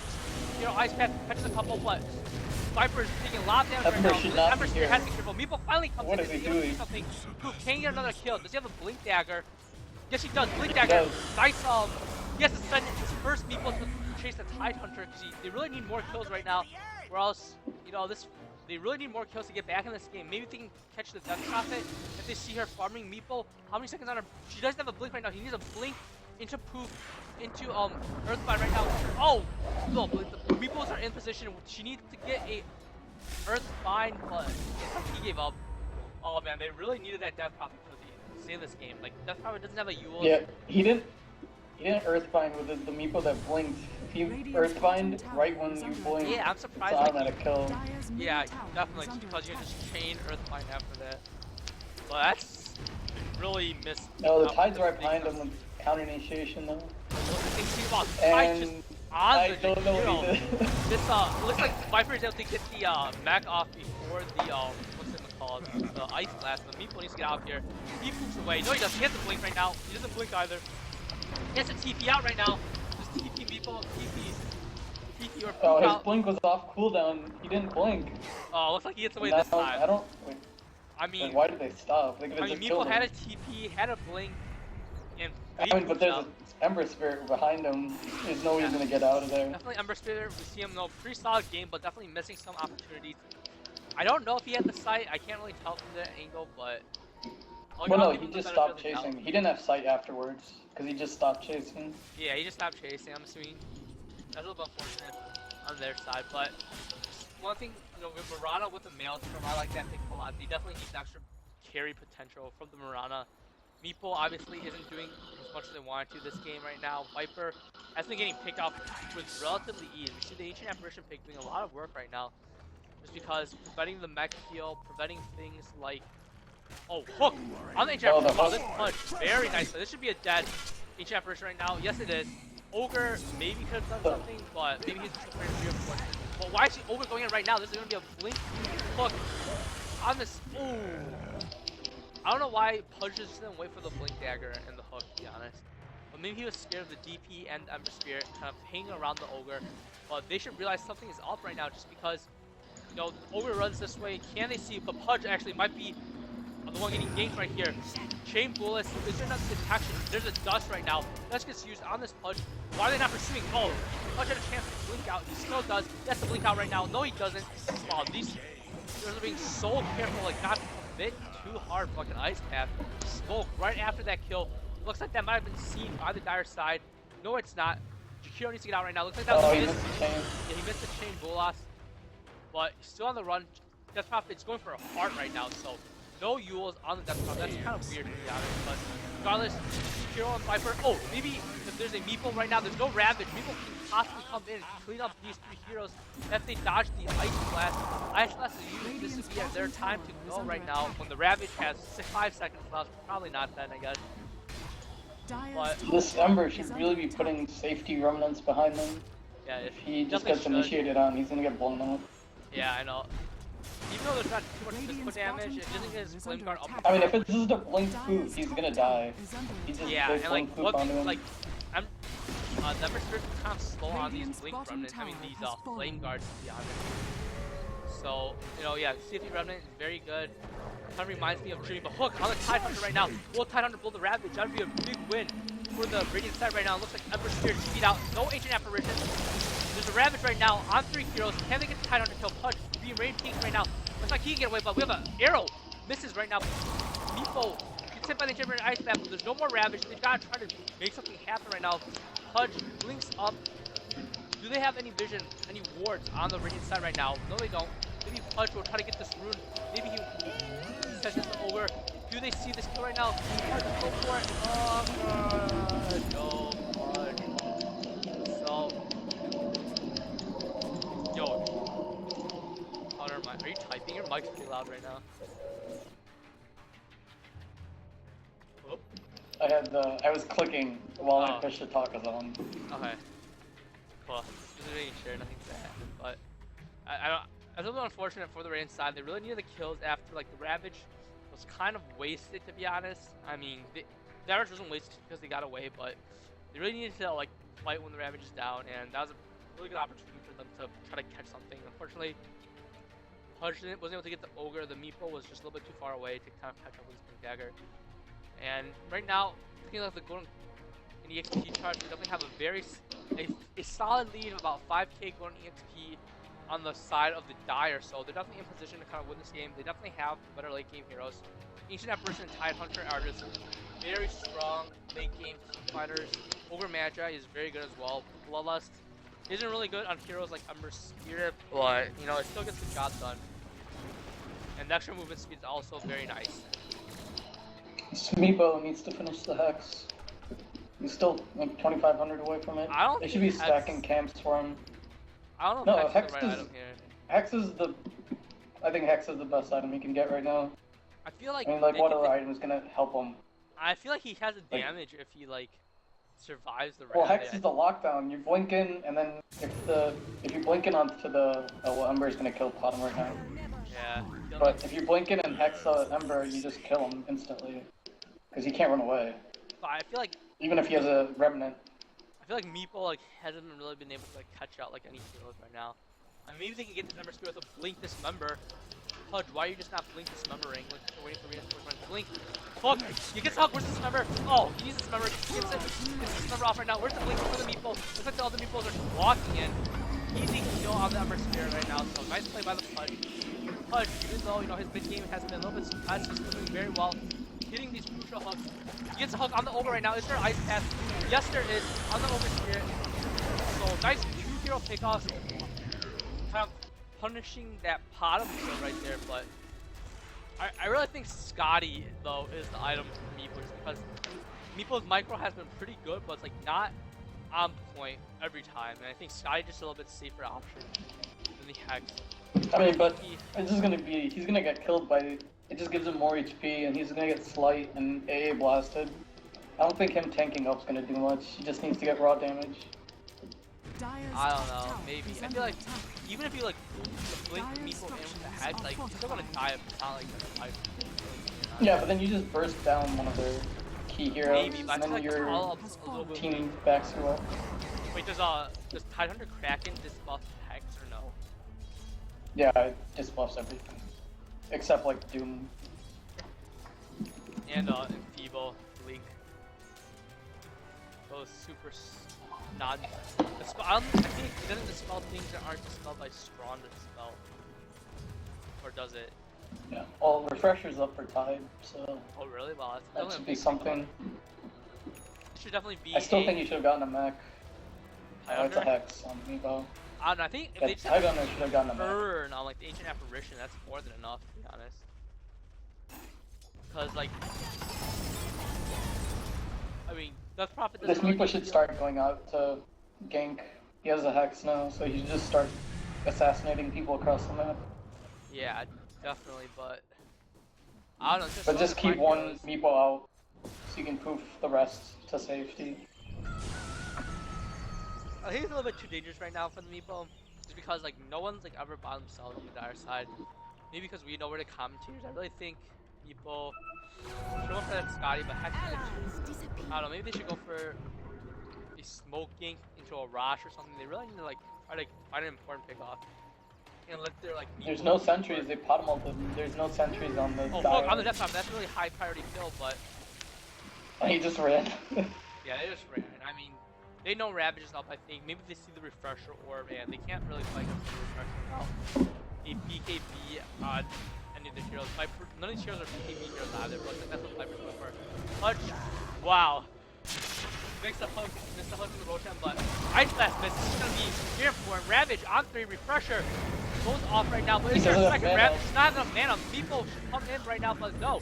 You know, Ice Path catches a couple, but Viper is taking a lot of damage Ember right should now. not Ember be Spear here. has to be careful. Meepo finally comes What in. is he He's able to do doing? something. Can he get another kill? Does he have a Blink Dagger? Yes, he does. Blink He Dagger. does. Nice, he has to spend his first Meepo to chase the Tide Hunter because they really need more kills right now. Or else, you know, they really need more kills to get back in this game. Maybe if they can catch the Death Prophet. If they see her farming Meepo, how many seconds on her? She doesn't have a blink right now. He needs a blink into into Earthbind right now. Oh, no, but the Meepos are in position. She needs to get a Earthbind, but he gave up. Oh man, they really needed that Death Prophet to save this game. Like Death Prophet doesn't have a Yule. Yeah, he didn't Earthbind with the Meepo that blinked. He Earthbind right when you blink. Yeah, I'm It's surprised. on Like, that a kill. Dire's middle yeah, tower definitely, is just under because you attack. just chain Earthbind after that. But that's really missed. No, the out Tide's with right big behind stuff. him with counter initiation though. What do you think about Tide just And on I the don't know Jakiro? what he did. This looks like Viper is able to get the mech off before the what's it called? The Ice Blast. But Meepo needs to get out here. He moves away. No, he doesn't. He has to blink right now. He doesn't blink either. He has to TP out right now. Just TP Meepo, TP or Oh, poop his out. blink was off cooldown. He didn't blink. Oh, looks like he gets away Now, this time. I don't. Wait, I mean, why did they stop? They could I have mean, just killed Meepo had a him. TP, had a blink, and I he mean, but pooped there's out. a Ember Spirit behind him. There's no way he's gonna get out of there. Definitely Ember Spirit. We see him though, pretty solid game, but definitely missing some opportunities. I don't know if he had the sight. I can't really tell from the angle, but. Well, no, he just stopped chasing. He didn't have sight afterwards because he just stopped chasing. Yeah, he just stopped chasing. I'm assuming that's a little bit unfortunate on their side, but one thing, you know, with Mirana with the males, I like that pick a lot. They definitely need extra carry potential from the Mirana. Meepo obviously isn't doing as much as they wanted to this game right now. Viper has been getting picked off with relatively ease. We see the Ancient Apparition pick doing a lot of work right now, just because preventing the mech heal, preventing things like hook on the Ancient Apparition. Oh, this punch very nice. This should be a dead Ancient Apparition right now. Yes, it is. Ogre maybe could have done something, but maybe he's just preparing for your force. But why is he Ogre going in right now? This is going to be a blink hook on this. Ooh. I don't know why Pudge just didn't wait for the blink dagger and the hook, to be honest. But maybe he was scared of the DP and Ember Spirit kind of hanging around the Ogre. But they should realize something is up right now just because, you know, Ogre runs this way. Can they see? But Pudge actually might be the one getting ganked right here. Chain Bullets, is there enough detection? There's a dust right now. Dust gets used on this Pudge. Why are they not pursuing? Oh, Pudge had a chance to blink out. He still does. He has to blink out right now. No, he doesn't. Wow, these players are being so careful, like not to commit too hard. Fucking Ice Path. Smoke right after that kill. Looks like that might have been seen by the Dire side. No, it's not. Jakiro needs to get out right now. Looks like that was a he miss. missed the chain. Yeah, he missed the chain Bolas. But he's still on the run. Death Prophet is going for a heart right now, so no Yules on the Death Prophet. That's kind of weird to be honest. But regardless, Jakiro and Viper. Oh, maybe if there's a Meepo right now, there's no Ravage. Meepo can possibly come in and clean up these three heroes if they dodge the Ice Blast. Ice Blast is usually this would be their time to go right now when the Ravage has 5 seconds left. Probably not then, I guess. But This Ember should really be putting safety remnants behind them. yeah, If he just definitely gets should. initiated on, he's gonna get blown up. Yeah, I know. Even though there's not too much physical damage, it doesn't get his flame guard up. I mean, if it's just a blink poop, he's gonna die. He just Yeah, goes and like blink poop what onto him. like I'm Ember Spirit's kind of slow on these blink remnants. I mean these flame guards to be honest. So, you know, yeah, Safety Remnant is very good. Kind of reminds me of Dream, but hook on the Tide Hunter right now. Will Tide Hunter blow the Ravage? That would be a big win for the Radiant side right now. It looks like Ember Spirit speed out. No Ancient Apparition. There's the Ravage right now on 3 heroes. Can they get the Tidehunter kill? Pudge being rain peaked right now. Looks like he can get away, but we have an arrow. Misses right now. Meepo gets hit by the Jimmer Ice Bat, but there's no more Ravage. They've got to try to make something happen right now. Pudge blinks up. Do they have any vision, any wards on the Radiant side right now? No, they don't. Maybe Pudge will try to get this rune. Maybe he says it's over. Do they see this kill right now? Pudge, go for it. Oh, no, Pudge. So, yo, oh, never mind. Are you typing? Your mic's pretty loud right now. Oh. I was clicking while Oh. I pushed the talk was on. Okay. Cool. Just making sure nothing's gonna happen, but I don't. It's a little unfortunate for the Radiant side. They really needed the kills after like the Ravage was kind of wasted, to be honest. I mean, the Ravage wasn't wasted because they got away, but they really needed to like fight when the Ravage is down, and that was a really good opportunity for them to try to catch something. Unfortunately, Pudge wasn't able to get the Ogre. The Meepo was just a little bit too far away to kind of catch up with his Pink Dagger. And right now, looking at the golden in EXP charts, we definitely have a solid lead of about 5k golden EXP on the side of the Dire, so they're definitely in position to kind of win this game. They definitely have better late game heroes. Ancient Apparition and Tidehunter are just very strong late game team fighters. Ogre Magi is very good as well. Bloodlust isn't really good on heroes like Ember Spirit, but you know, it still gets the job done. And the extra movement speed is also very nice. Meepo needs to finish the Hex. He's still like 2,500 away from it. I don't They think should be Hex- stacking camps for him. I don't know if No, Hex is the Hex right is- item here. Hex is I think Hex is the best item he can get right now. I feel like I mean, like, they what could- other item is gonna help him? I feel like he has a Like- damage if he like survives the Well, round. Hex is the lockdown. You blink in, and then if you blink in onto the Ember is gonna kill bottom right now. Yeah. But if you blink in and Hex Ember, you just kill him instantly, because he can't run away, But I feel like even if he has a Remnant. Meepo like hasn't really been able to like catch out like any heroes right now. I mean, maybe they can get this Ember Spirit to blink this member. Pudge, why are you just not blink this member ring? Like, you're waiting for reinforcement. Blink. Hook! You get Hook, where's this member? Oh, he needs this member. He gets this member off right now. Where's the blink for the Meepo? Looks like the other Meepos are walking in. Easy kill on the Ember Spirit right now, so nice play by the Pudge. Pudge, even though, you know, his mid game has been a little bit surprised, he's still doing very well. Getting these crucial hooks. He gets a hook on the Ogre right now. Is there Ice Path? Yes, there is. On the Ogre Spirit. So, nice 2 hero pickoffs. Kind of punishing that bottom kill right there, but I really think Scotty, though, is the item for Meepo, just because Meepo's micro has been pretty good, but it's like not on point every time, and I think Scotty just a little bit safer option than the Hex. I mean, but it's just gonna be, he's gonna get killed by, it just gives him more HP, and he's gonna get Slight and AA blasted. I don't think him tanking up's gonna do much, he just needs to get raw damage. I don't know, maybe. I feel like even if you like blink Meepo in with the Hex, like he's still gonna die if it's not like Yeah, but then you just burst down one of their key heroes, maybe, but I and feel then like your all up a little bit. team backs you up. Wait, does Tidehunter Kraken disbuff Hex or no? Yeah, it just buffs everything. Except like Doom. And Feeble, Link. Those super I think it doesn't dispel things that aren't dispelled by Strong to dispel. Or does it? Yeah. Well, Refresher's up for Tide, so Oh really? Well, that's that definitely should a be big something. It should definitely be I still think you should have gotten a mech. Oh, it's a Tidehunter? Hex on Meepo. I don't know, I think if Yeah, they just Tidehunter have should have gotten a mech. burn on like the Ancient Apparition, that's more than enough, to be honest. Cause like I mean, Death Prophet This doesn't really Meepo do should heal. start going out to gank. He has a Hex now, so he should just start assassinating people across the map. Yeah, definitely, but I don't know, But just keep my one heroes. Meepo out, so you can poof the rest to safety. I think it's a little bit too dangerous right now for the Meepo, just because like no one's like ever by themselves on the Dire side. Maybe because we know where the commentators. I really think Meepo should go for that Scotty, but Hex. I don't know. Maybe they should go for a smoke gank into a Rosh or something. They really need to like try to find an important pickoff and let their like. There's Meepo no work. sentries, they pot them all, there's no sentries on the Oh, Dire. fuck, on the desktop. That's a really high priority kill, but He just ran. yeah, they just ran. I mean, They know Ravage is up, I think. Maybe they see the refresher orb, and they can't really fight against the refresher without a BKB on any of the heroes. Viper, none of these heroes are BKB heroes either, but that's what Viper's going for. Touch. Wow. Makes the hook, missed the hook from the Roshan, but Ice Blast miss. This is going to be here for him. Ravage on 3, refresher goes off right now, but is there a second Ravage? There's not enough mana. People should come in right now, but no.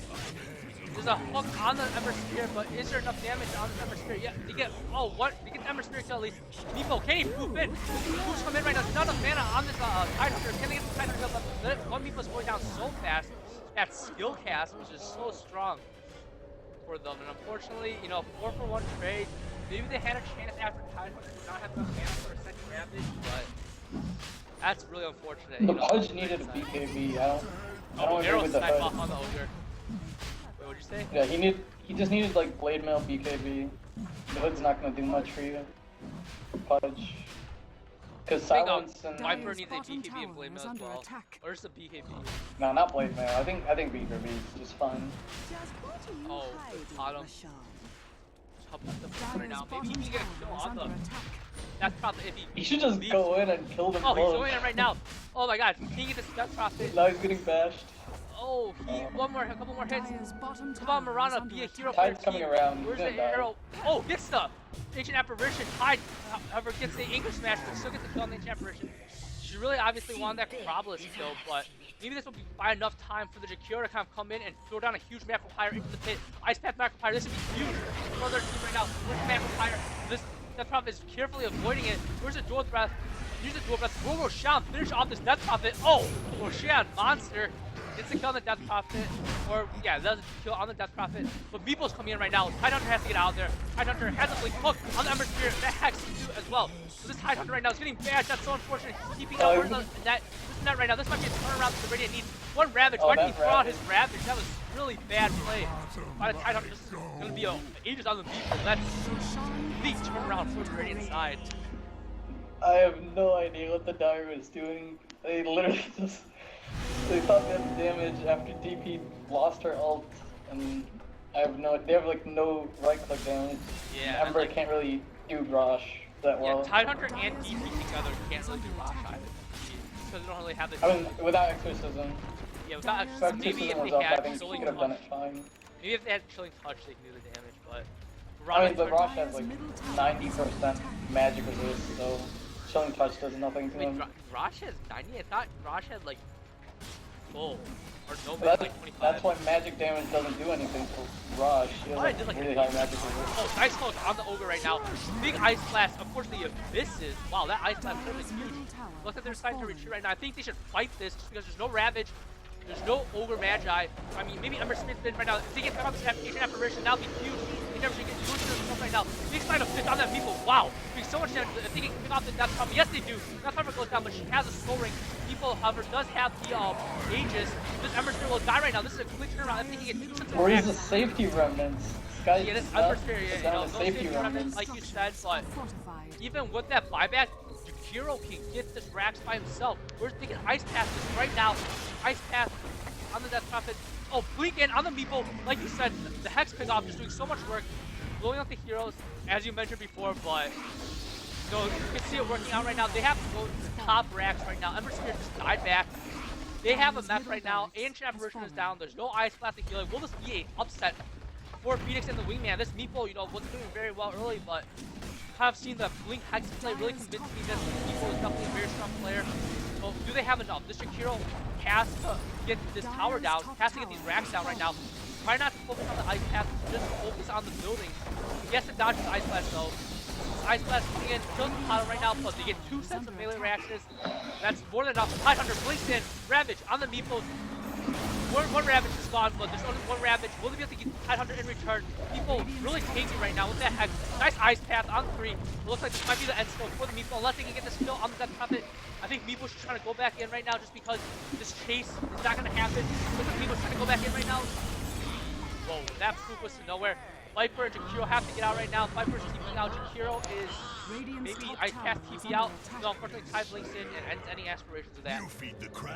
There's a hook on the Ember Spear, but is there enough damage on the Ember Spear? Yeah, they get, oh, what? They get the Ember Spear kill at least. Meepo, can he poof in? Poofs come in right now. There's not enough mana on this Tidehunter. Can they get the Tidehunter kill? But one Meepo's going down so fast. That skill cast was just so strong for them. And unfortunately, you know, 4-for-1 trade. Maybe they had a chance after Tidehunter did not have enough mana for a second Ravage, but that's really unfortunate. The Pudge needed a BKB. I don't agree with the snipe Hood. off on the Ogre. Wait, what'd you say? Yeah, he just needed like Blade Mail BKB. The Hood's not gonna do much for you. Pudge. Because Silence and Viper needs a bottom BKB and Blade Mail tower as is well. under attack. Where's the BKB? no, not Blade Mail. I think BKB is just fine. Just what do you Oh, hide, bottom. Rashawn? Help with the right Dire's now. Maybe he bottom can get a kill tower is on the. under attack. That's probably if He should just leaves. go in and kill them Oh, he's both. going in right now. Oh my God, can he get this Death Prophet? Now he's getting bashed. Oh, he a couple more hits. Dire's bottom Come on, tower is Marana, under be a attack. hero for your Tide's coming team. around. Where's He's the gonna die. arrow? Oh, gets the Ancient Apparition. Tide, however, gets the English Smash, but still gets the kill on the Ancient Apparition. She really obviously wanted that Krablus kill, but maybe this will be by enough time for the Jakiro to kind of come in and throw down a huge Macropyre into the pit. Ice Path Macropyre, this would be huge for their team right now. Where's the Macropyre? This Death Prophet is carefully avoiding it. Where's the Dual Breath? Use the Dual Breath. Will Roshan finish off this Death Prophet? Oh, Roshan, monster. Gets the kill on the Death Prophet, or yeah, does the kill on the Death Prophet. But Meeple's coming in right now. Tidehunter has to get out there. Tidehunter has a blink hook on the Ember Spear. That Hex can do as well. So this Tidehunter right now is getting bashed. That's so unfortunate. He's keeping out where's the net. This is not right now. This might be a turnaround that the Radiant needs. One Ravage. Why did he throw out his Ravage? That was really bad play by the Tidehunter. This is going to be ages on the Meeple. That's the turnaround for the Radiant side. I have no idea what the Dire was doing. They literally just... They thought they had damage after DP lost her ult, and I have no... They have like no right-click damage. Yeah. Ember can't really do Grosh that well. Yeah, Tidehunter and DP together can't really do Rosh either. Because they don't really have the... I mean, without Exorcism. Yeah, without If Exorcism, maybe Exorcism if was they up, I had think Chilling he could have done Touch, it fine. maybe if they had Chilling Touch, they can do the damage, but... I mean, but Rosh has like 90% magic resist, so Chilling Touch does nothing to Wait, him. Rosh has 90? I thought Rosh had like... full. Or no, But like 25. that's why magic damage doesn't do anything for Rosh. He has Oh, it did, like, really high magic resist. Oh, nice hook on the Ogre right now. Big Ice Blast. Unfortunately, it misses. Wow, that Ice Blast is huge. Looks like they're deciding to retreat right now. I think they should fight this just because there's no Ravage. There's no Ogre Magi. I mean, maybe Ember Smith right now. If they get out this Ancient Apparition, that'll be huge. They never should get used to this right now. Big Slide of 5th on that people. Wow. Doing so much damage. If they can pick off the Death Prophet, yes, they do. Death Prophet goes down, but she has a soul ring. People, however, does have the Aegis. This Ember Spear will die right now. This is a complete turnaround. If they can get 2 sets of Or he's attacks. a safety remnants. This guy's Yeah, this stuck Ember Spear, yeah, you know, down no to safety remnants, like you said, but Fortified. even with that buyback, Jakiro can get this Rax by himself. Where's they can Ice Path this right now? Ice Path on the Death Prophet. Oh, blink in on the Meeple. Like you said, the Hex pick off just doing so much work, blowing up the heroes, as you mentioned before, but no, you can see it working out right now. They have to go to the top Rax right now. Ember Spear just died back. They have a mess right now. Ancient Apparition is down. There's no Ice Blast to heal it. Will this be an upset for Phoenix and the Wingman? This Meeple, you know, wasn't doing very well early, but kind of seen the Blink Hex play really convinced me that Meeple is definitely a very strong player. So do they have enough? This Jakiro has to get this tower down, has to get these racks down right now. Try not to focus on the Ice Path, just focus on the building. He has to dodge his Ice Blast though. Ice Blast coming in, kills the Potter right now, but they get 2 sets of melee reactions. That's more than enough. Tidehunter blinks in, Ravage on the Meeple. One Ravage is gone, but there's only one Ravage. Will they be able to get Tidehunter in return? People really tanky right now with that Hex. Nice Ice Path on 3. It looks like this might be the end scope for the Meeple, unless they can get this kill on the Death Prophet. I think Meeple's just trying to go back in right now just because this chase is not going to happen. Looks like Meeple's trying to go back in right now. Whoa, that proof was to nowhere. Viper and Jakiro have to get out right now. Viper's keeping out. Jakiro is maybe Ice Path TP out. No, unfortunately, Tide blinks in and ends any aspirations of that.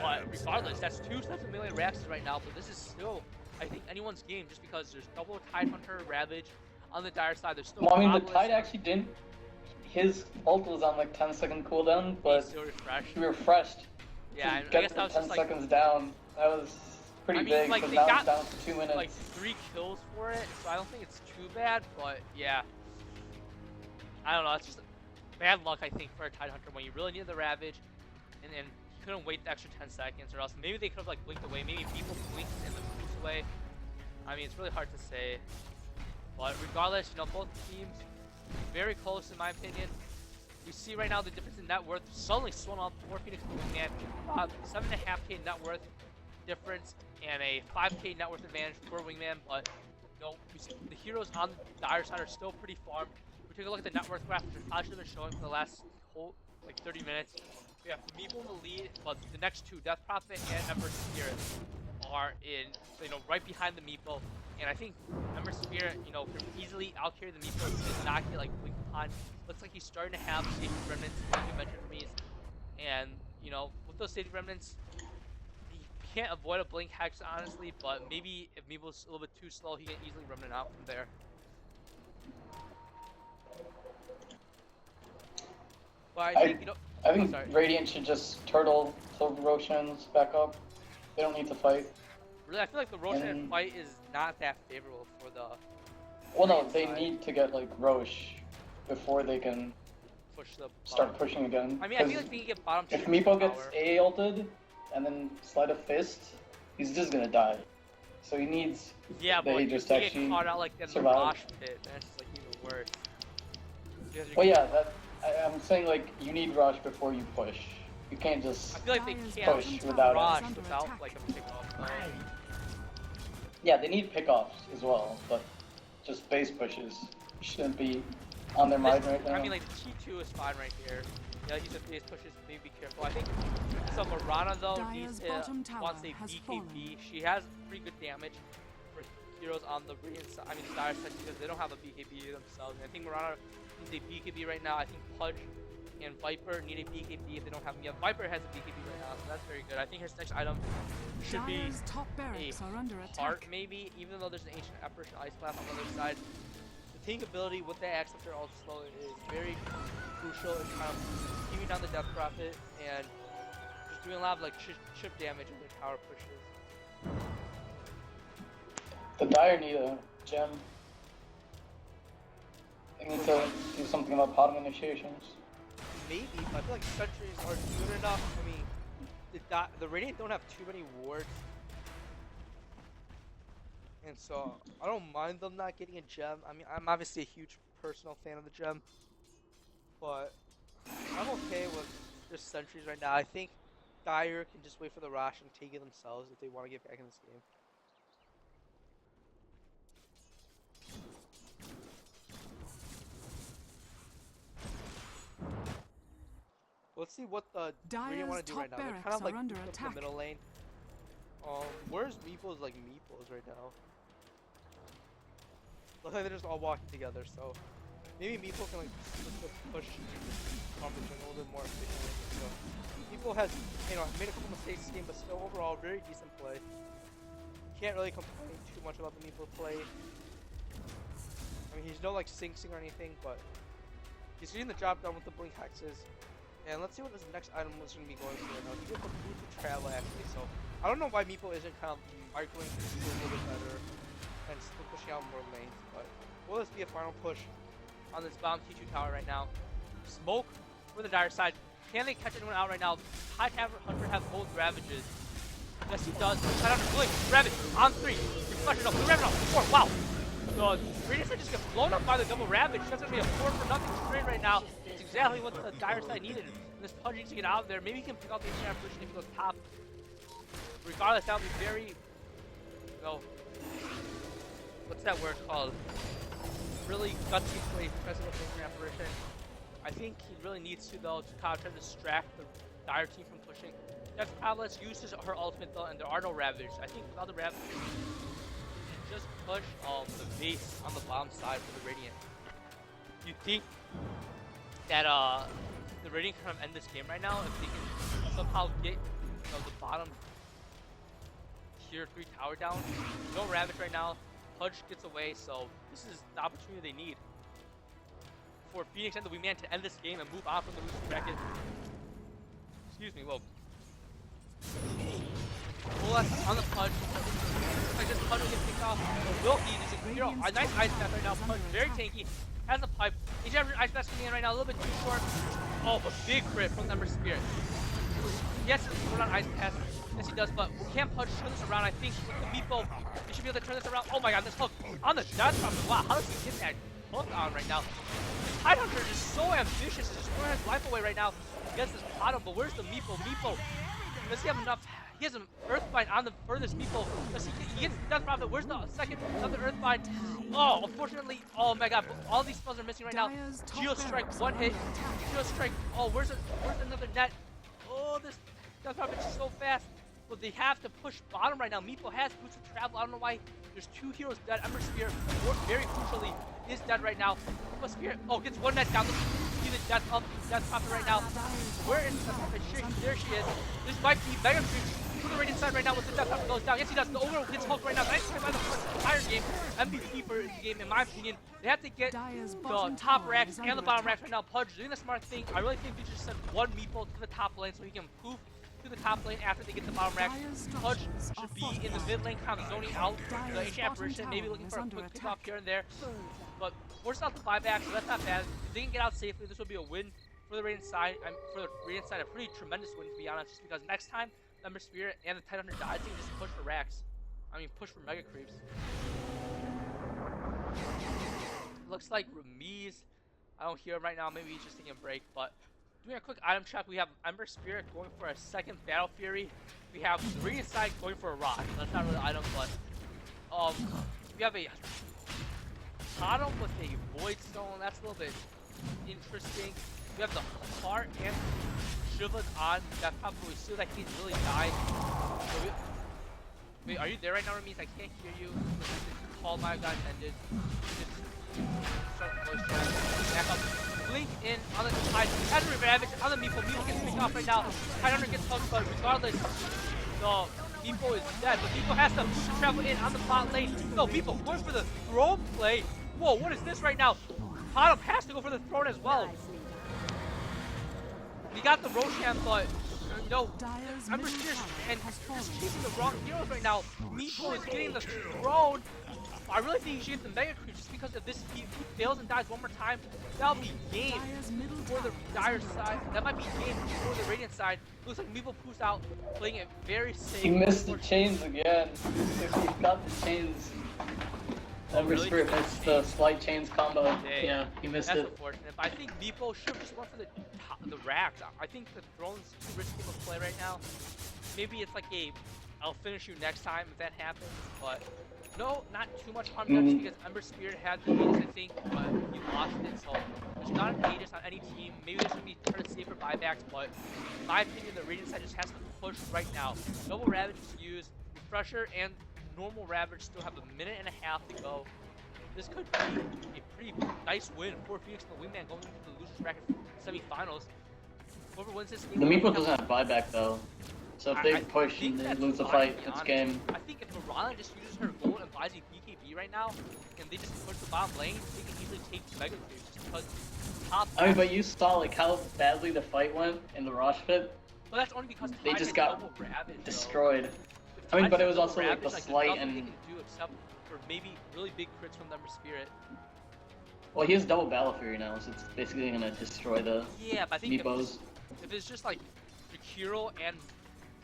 But regardless, that's 2 sets of melee reactions right now. But this is still, I think, anyone's game just because there's double Tidehunter Ravage on the Dire side. There's still Well, I mean, the Krablus. Tide actually didn't his ult was on like 10-second cooldown, but still refreshed. he refreshed Yeah, to I get guess the that was 10 just like seconds down. That was pretty I mean, big, like, because they now got, it's down to 2 minutes. like 3 kills for it, so I don't think it's too bad. But yeah, I don't know. It's just bad luck, I think, for a Tide Hunter when you really needed the Ravage, and you couldn't wait the extra 10 seconds, or else maybe they could have like blinked away. Maybe people blinked and then boost away. I mean, it's really hard to say. But regardless, you know, both teams very close in my opinion. You see right now the difference in net worth suddenly swung up for Phoenix and Wingman. 7.5k net worth difference and a 5k net worth advantage for Wingman. But you know, the heroes on the dire side are still pretty farmed. We take a look at the net worth graph, which I should have been showing for the last whole like 30 minutes. We have Meeple in the lead, but the next two, Death Prophet and Ember Spirit, are in, you know, right behind the Meeple. And I think Ember Spirit, you know, can easily outcarry the Meeple and not get like blinked upon. Looks like he's starting to have safety remnants, like you mentioned for me. And you know, with those safety remnants, he can't avoid a blink hex honestly, but maybe if Meeple's a little bit too slow, he can easily remnant out from there. But I think, you know, I think sorry. Radiant should just turtle till Roshan's back up. They don't need to fight. Really, I feel like the Roshan fight is not that favorable for the. Well, no, they need to get like Roche before they can push the start pushing again. I mean, I feel like they can get bottom. If Meepo gets A ulted and then Sleight of Fist, he's just gonna die. So he needs. Yeah, but they you just get actually caught out like in the survive. Rosh pit. That's like even worse. Well, yeah, I'm saying like you need Rosh before you push. You can't just. I feel like they can't push without Rosh it. without like a pickoff. Yeah, they need pickoffs as well, but just base pushes shouldn't be on their mind right now. I mean, like T2 is fine right here. Yeah, he's a base pushes. Maybe be careful. I think so. Marana though needs to wants a BKB. She has pretty good damage for heroes on the Radiant side. I mean, the Dire side because they don't have a BKB themselves. And I think Marana needs a BKB right now. I think Pudge and Viper need a BKB if they don't have them yet. Viper has a BKB right now, so that's very good. I think his next item should be a heart, maybe, even though there's an ancient apparition ice blast on the other side. The tank ability with the axe after all slow is very crucial in kind of keeping down the Death Prophet and just doing a lot of like chip damage in their tower pushes. The Dire need a gem. They need to do something about bottom initiations. Maybe, but I feel like sentries are good enough. I mean, the Radiant don't have too many wards. And so, I don't mind them not getting a gem. I mean, I'm obviously a huge personal fan of the gem. But, I'm okay with just sentries right now. I think Dire can just wait for the Rosh and take it themselves if they want to get back in this game. Let's see what the Radiant want to do right now. They're kind of like under the middle lane. Where's Meeple's like Meeple's right now? Looks like they're just all walking together, so maybe Meeple can like push competition a little bit more efficiently. So Meeple has, you know, made a couple mistakes this game, but still overall very decent play. Can't really complain too much about the Meeple play. I mean, he's no like Sing or anything, but he's getting the job done with the blink hexes. And let's see what his next item was going to be going for right now. He gets the food to travel actually, so I don't know why Meeple isn't kind of microing to do a little bit better and still pushing out more lanes, but will this be a final push on this bottom T2 tower right now? Smoke for the Dire side. Can they catch anyone out right now? Tide Hunter have both Ravages. Yes, he does. Tide Hunter blink. Ravage on 3. Reflection up. 3 Ravage on 4. Wow. The Radiant side just got blown up by the double Ravage. That's going to be a 4-for-0 trade right now. It's exactly what the Dire side needed. And this Pudge needs to get out of there. Maybe he can pick out the ancient apparition if he goes top. Regardless, that would be very, you know, what's that word called? Really gutsy play pressing up the ancient apparition. I think he really needs to though to kind of try to distract the Dire team from pushing. Death Prophet uses her ultimate though, and there are no Ravage. I think without the Ravage, just push the base on the bottom side for the Radiant. You think that the Radiant can kind of end this game right now if they can somehow get, you know, the bottom tier 3 tower down? No Ravage right now. Pudge gets away, so this is the opportunity they need. for Phoenix and the Wingman to end this game and move on from the losers bracket. Excuse me, whoa. Bullet on the punch. Like this punch will get picked off. Wilkie is a hero. A nice ice path right now. Punch very tanky. Has a pipe. Each ice path coming in right now a little bit too short. Oh, but big crit from Ember Spirit. Yes, it's put on ice path. Yes, he does, but we can't punch turn this around. I think with the meatball, he should be able to turn this around. Oh my god, this hook on the death drop. Wow, how does he get that hook on right now? Tidehunter is just so ambitious. He's just throwing his life away right now against this bottom, but where's the meatball? Meatball, does he have enough? He has an Earthbind on the furthest meatball. Does he gets Death Prophet? Where's the second another Earthbind? Oh, unfortunately, oh my god, all these spells are missing right now. Geo Strike, one hit. Geo Strike, oh, where's another net? Oh, this Death Prophet is so fast. But they have to push bottom right now. Meepo has boots of travel. I don't know why. There's two heroes dead. Ember Spirit, very crucially, is dead right now. But Spirit, oh, gets one net down. See the death up, Death Prophet right now. Where is Death Prophet? There she is. This might be Mega Creep to the Radiant side right now with the Death Prophet goes down. Yes, he does. The overall gets hooked right now. Nice play by the entire game. MVP for the game, in my opinion. They have to get the top racks and the bottom racks right now. Pudge doing the smart thing. I really think they just send one Meepo to the top lane so he can poof to the top lane after they get the bottom rack. Pudge should be in the mid lane, kind of zoning out the Ancient Apparition, maybe looking for a quick pick off here and there. But force out the buyback, so that's not bad. If they can get out safely, this will be a win for the Radiant side. For the Radiant side, a pretty tremendous win, to be honest, just because next time Ember Spirit and the Tidehunter dies, they can just push for racks. I mean, push for Mega Creeps. Looks like Ramiz, I don't hear him right now, maybe he's just taking a break, but doing a quick item check, we have Ember Spirit going for a second Battle Fury. We have the Radiant side going for a Rock. That's not really an item, but we have a Bottom with a Void Stone. That's a little bit interesting. We have the Heart and Shiva's on. That probably still that he really died. So wait, are you there right now, Ramiz? I can't hear you. The call my got ended. Start the voice chat. Back up. Blink in on the Tide. Has a Ravage on the Meepo. Meepo gets picked off right now. Tidehunter gets hooked, but regardless, the Meepo is dead. But Meepo has to travel in on the bot lane. No, Meepo going for the throne play. Whoa, what is this right now? Bottom has to go for the throne as well. We got the Roshan, but no, Ember Spirit and just chasing the wrong heroes right now. Meepo is getting the throne. I really think he should get the Mega Creep just because if this he fails and dies one more time, that'll be game for the Dire side. That might be game for the Radiant side. Looks like Meepo poofs out, playing it very safe. He missed the chains again. If he got the chains. Ember Spirit missed the slight chains combo. Yeah, he missed it. That's unfortunate. But I think Meepo should just run for the racks. I think the throne's too risky of a play right now. Maybe it's like a I'll finish you next time if that happens, but no, not too much harm done because Ember Spirit had the Aegis, I think, but you lost it, so there's not an Aegis on any team. Maybe there's going to be trying to save for buybacks, but in my opinion, the Radiant side just has to push right now. Double Ravage is used, Refresher and normal Ravage still have a minute and a half to go. This could be a pretty nice win for Phoenix and the Wingman going into the losers bracket semifinals. Whoever wins this game, the Meepo doesn't have buyback though. So if they push and they lose the fight, it's game. I think if Urbana just uses her gold and buys a BKB right now, and they just push the bottom lane, they can easily take Mega Creeps just because top. I mean, but you saw like how badly the fight went in the Rosh pit. Well, that's only because they just got Ravage, destroyed. I mean, but it was also like the slight and. They can do except for maybe really big crits from Ember Spirit. Well, he has double Battle Fury now, so it's basically gonna destroy the but I think Meepos. If it's just like Jakiro and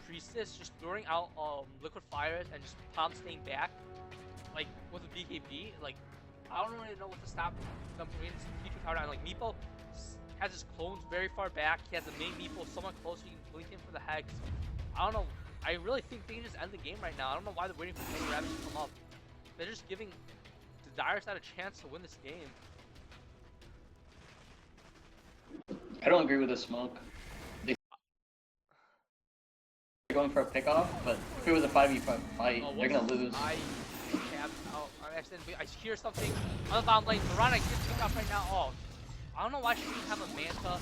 Priestess just throwing out liquid fires and just Tom staying back, like with a BKB, like I don't really know what to stop them from getting P2 power down. Like Meepo has his clones very far back. He has the main Meepo somewhat close, so he can blink in for the Hex. I don't know. I really think they can just end the game right now. I don't know why they're waiting for Mega Ravage to come up. They're just giving the Dire side a chance to win this game. I don't agree with the smoke. They're going for a pickoff, but if it was a 5v5 fight, they're gonna lose. I hear something on the bottom lane. Mirana gets picked off right now. Oh, I don't know why she didn't have a Manta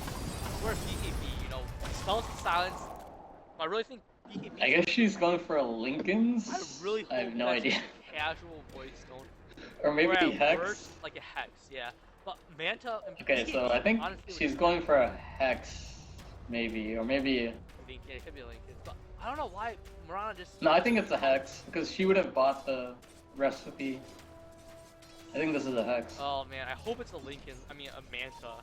or a BKB, you know, spells and silence. I really think BKB. I guess she's going for a Lincoln's. I have no idea. Casual Void Stone. Or maybe Hex. Worst, like a Hex, yeah. But Manta and Okay, PK so I think honestly she's going for a hex, maybe, or maybe. Lincoln, it could be Lincoln. But I don't know why Mirana just. No, I think it's a hex because she would have bought the recipe. I think this is a hex. Oh man, I hope it's a Lincoln. I mean a Manta.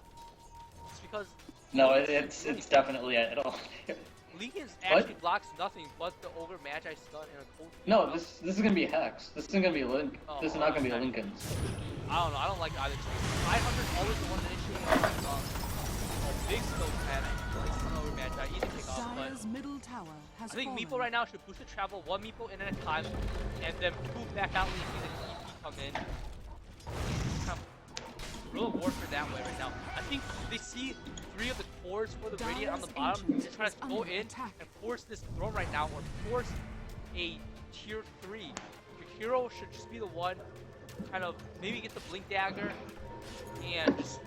It's because. No, Lincoln's it's definitely a hit. Lincoln's What? actually blocks nothing but the over Magi stun and a cold. No, this is gonna be hex. This isn't gonna be Link. Oh, This is not gonna be a okay. Lincoln. I don't know. I don't like either team. 500 always the one that initiates a big skill and over Magi, easy pick off. But Dire's middle tower has I think fallen. Meepo right now should push the travel one Meepo in at a time, and then move back out when you see the TP come in. Kind of real warfare that way right now. I think they see 3 of the cores for the Radiant on the bottom. They're trying to go in and force this throw right now, or force a tier 3. Your hero should just be the one, kind of maybe get the Blink Dagger, and just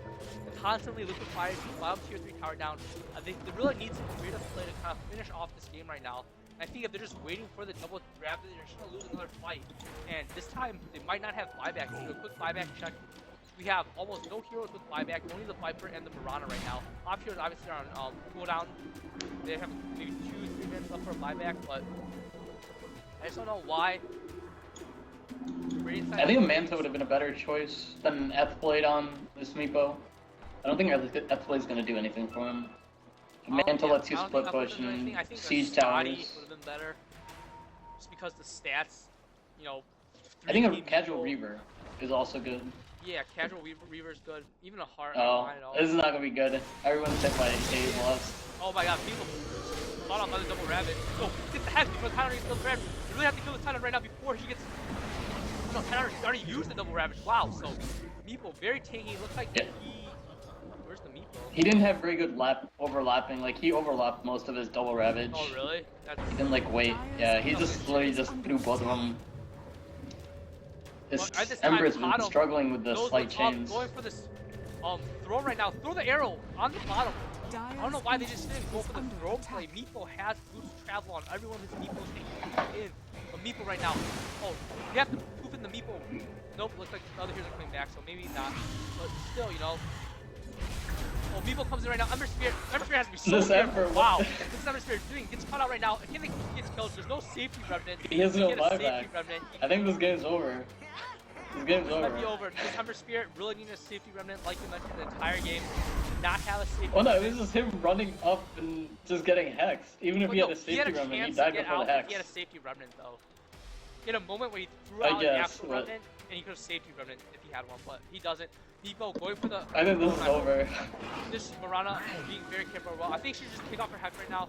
constantly liquefy the bottom tier 3 tower down. I think they really need some creative play to kind of finish off this game right now. And I think if they're just waiting for the double grab, they're just gonna lose another fight. And this time they might not have buyback. Do a quick buyback check. We have almost no heroes with buyback, only the Viper and the Mirana right now. Top heroes obviously are on cooldown. They have maybe 2-3 minutes left for a buyback, but I just don't know why. I think a Manta would have been a better choice than Ethblade on this Meepo. I don't think Ethblade's gonna do anything for him. Manta lets you split push and siege towers. Would have been better, just because the stats, you know. I think a 3 casual Meepo- Reaver is also good. Yeah, casual Reaver's good. Even a heart. Oh, this is not gonna be good. Everyone's hit by Cave Lost. Oh my god, people caught off by the double rabbit. So, get the head before Tyler gets the rabbit. You really have to kill the Tyler right now before he gets. No, Tyler already used the double rabbit. Wow, so Meepo very tanky. Looks like he. Where's the Meepo? He didn't have very good overlapping. Like he overlapped most of his double ravage. Oh really? That's... He didn't like wait. Yeah, he just literally just threw both of them. This Ember's been struggling with the slight chains. Going for this throw right now. Throw the arrow on the bottom. I don't know why they just didn't go for the throw play. Meepo has boost travel on every one of his Meepos in. But Meepo right now, oh, you have to poof in the Meepo. Nope, looks like the other heroes are coming back, so maybe not. But still, you know. Oh, Meepo comes in right now. Ember Spirit has to be so careful. Wow, this is Ember Spirit doing gets caught out right now. I can't think he gets killed. There's no safety remnant. He has no buyback. I think this game's over. This game's over. Might be over. This Ember Spirit really needed a safety remnant, like you mentioned, the entire game. Did not have a safety. Oh no, it was just him running up and just getting hexed. Even if he had a safety remnant, he died before the hex. He had a safety remnant though. He had a moment where he threw out an actual remnant, and he could have safety remnant if he had one, but he doesn't. Meepo going for the. I think this is over. This Mirana being very careful. Well, I think she should just take off her head right now.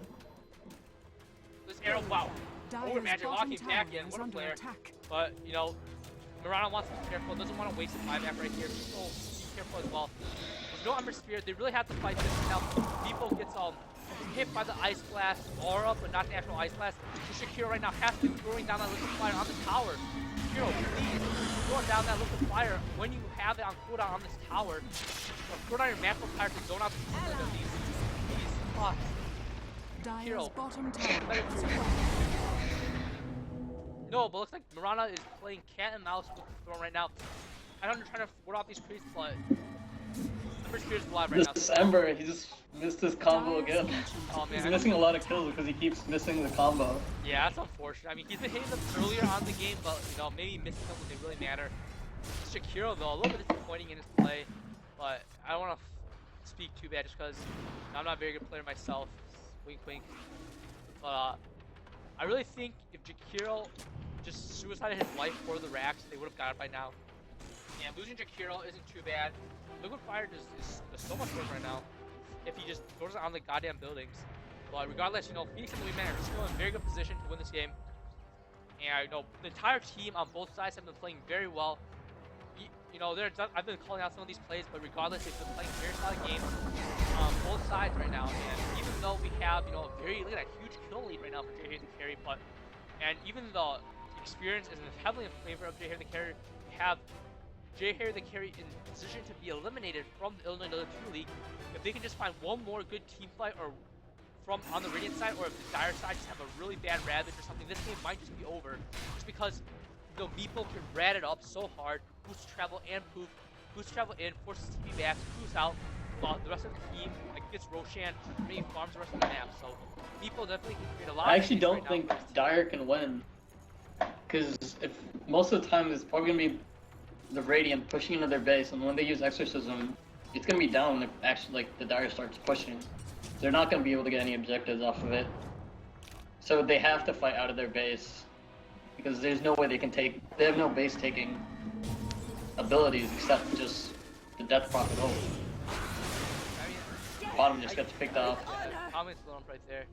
This arrow, wow. Over magic, walking back in. What a player. But you know, Mirana wants to be careful. Doesn't want to waste a buyback right here. Meepo be careful as well. There's no Ember Spirit. They really have to fight this now. Meepo gets hit by the Ice Blast, aura, but not the actual Ice Blast. So Shakira right now has to be throwing down that liquefier on the tower. Shakira, please throw down that liquefier when you have it on cooldown on this tower. Or throw down your macro fire to zone out the people at least. Please, Dire's bottom tower has fallen. No, but looks like Mirana is playing cat and mouse with the throne right now. I don't know, trying to ward off these creeps, but Ember Spirit's alive right now. This Ember, he just missed his combo again. Oh man, he's missing a lot of kills because he keeps missing the combo. Yeah, that's unfortunate. I mean, he's been hitting them earlier on the game, but you know, maybe missing them when they really matter. Shakiro though, a little bit disappointing in his play, but I don't want to speak too bad just because I'm not a very good player myself. Wink, wink. But I really think if Jakiro just suicided his life for the racks, they would have got it by now. And losing Jakiro isn't too bad. Liquid Fire does so much work right now if he just throws it on the goddamn buildings. But regardless, you know, Phoenix and Luminar are still in a very good position to win this game. And you know, the entire team on both sides have been playing very well. You know, I've been calling out some of these plays, but regardless, they've been playing very solid games on both sides right now. And even though we have, you know, look at that huge kill lead right now for JHTC the carry, and even the experience is heavily in favor of JHTC the carry, we have JHTC the carry in position to be eliminated from the Illinois Dota 2 League. If they can just find one more good team fight, or from on the Radiant side, or if the Dire side just have a really bad Ravage or something, this game might just be over. Just because, you know, Meepo can rat it up so hard, boost travel and poof, boost travel in, forces TP back, boost out, while the rest of the team like gets Roshan, maybe farms the rest of the map. So Meepo definitely can create a lot. I of actually space don't right think now for his team. Dire can win. Because if most of the time it's probably gonna be the Radiant pushing into their base, and when they use Exorcism, it's gonna be down if actually like the Dire starts pushing. They're not gonna be able to get any objectives off of it. So they have to fight out of their base. Because there's no way they can take, they have no base taking abilities except just the Death Prophet ult. I mean, Bottom just gets picked off. Comments blown up right there.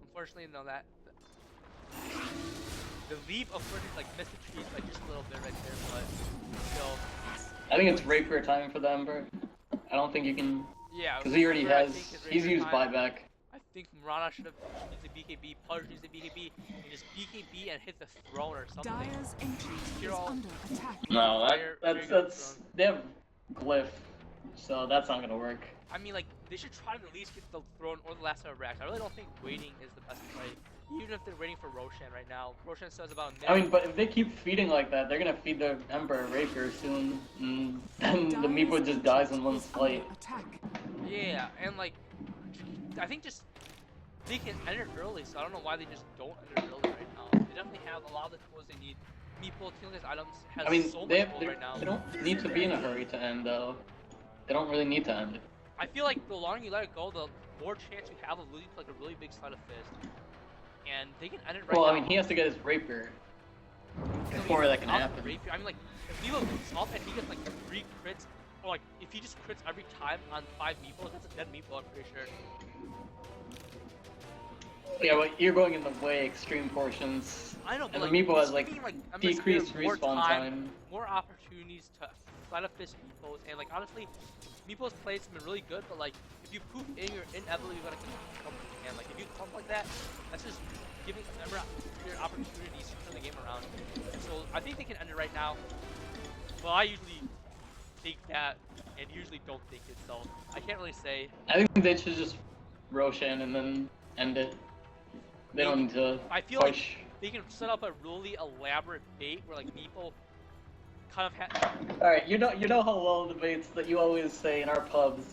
Unfortunately, no, that the leap of course like missed the trees like just a little bit right there, but still. I think it's Rapier time for the Ember. I don't think you can. Yeah. Because he already Ember, I has. think, is He's Rapier used time. buyback. I think Murana should have used the BKB, Pudge used the BKB, and just BKB and hit the throne or something. Dire's entry is You're all- under attack. No, Very good that's throne. they have Glyph, so that's not gonna work. I mean, like, they should try to at least get the throne or the last set of racks. I really don't think waiting is the best play. Even if they're waiting for Roshan right now. Roshan says about a minute. I mean, but if they keep feeding like that, they're gonna feed the Ember Rapier soon, and then the Meepo just dies in one flight. Attack. Yeah, and like, I think just they can end it early, so I don't know why they just don't end it early right now. They definitely have a lot of the tools they need. Meepo, killing his items has I mean, so much they gold right now. don't need to be in a hurry to end though. They don't really need to end it. I feel like the longer you let it go, the more chance you have of losing to like a really big sleight of fist. And they can end it right Well, now. I mean, he has to get his Rapier before that can happen. Rapier. I mean, like, if Meepo gets up and he gets like 3 crits, or like, if he just crits every time on 5 Meepos, that's a dead Meepo, I'm pretty sure. Yeah, but you're going in the way extreme portions. I know, but And like, the Meepo has just like giving, I'm just decreased giving more respawn time. more opportunities to sleight of fist Meepos, and like, honestly, Meepo's plays have been really good, but like, if you poof in, you're inevitably gonna come and like, if you clump like that, that's just giving Ember opportunities to turn the game around. So I think they can end it right now. Well, I usually think that, and usually don't think it, so I can't really say. I think they should just Roshan and then end it. They don't need to I feel push. like they can set up a really elaborate bait where like Meepo kind of had. Alright, you know how well the baits that you always say in our pubs.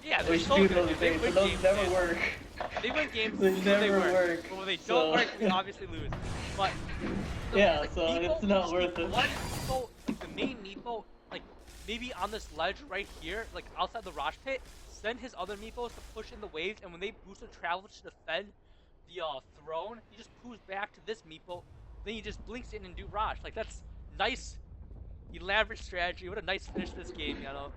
Yeah, they're We should so do good. those They baits, win and those games, never man. work. They win games. They because never work. work, But when they so- don't work, we obviously lose. But Yeah, like, so Meepo, it's not just worth the it. one Meepo, like the main Meepo, like maybe on this ledge right here, like outside the Raj pit, send his other Meepos to push in the waves, and when they boost the travel to defend the throne, he just poos back to this Meepo, then he just blinks in and do Raj. Like that's nice, elaborate strategy. What a nice finish to this game, you know.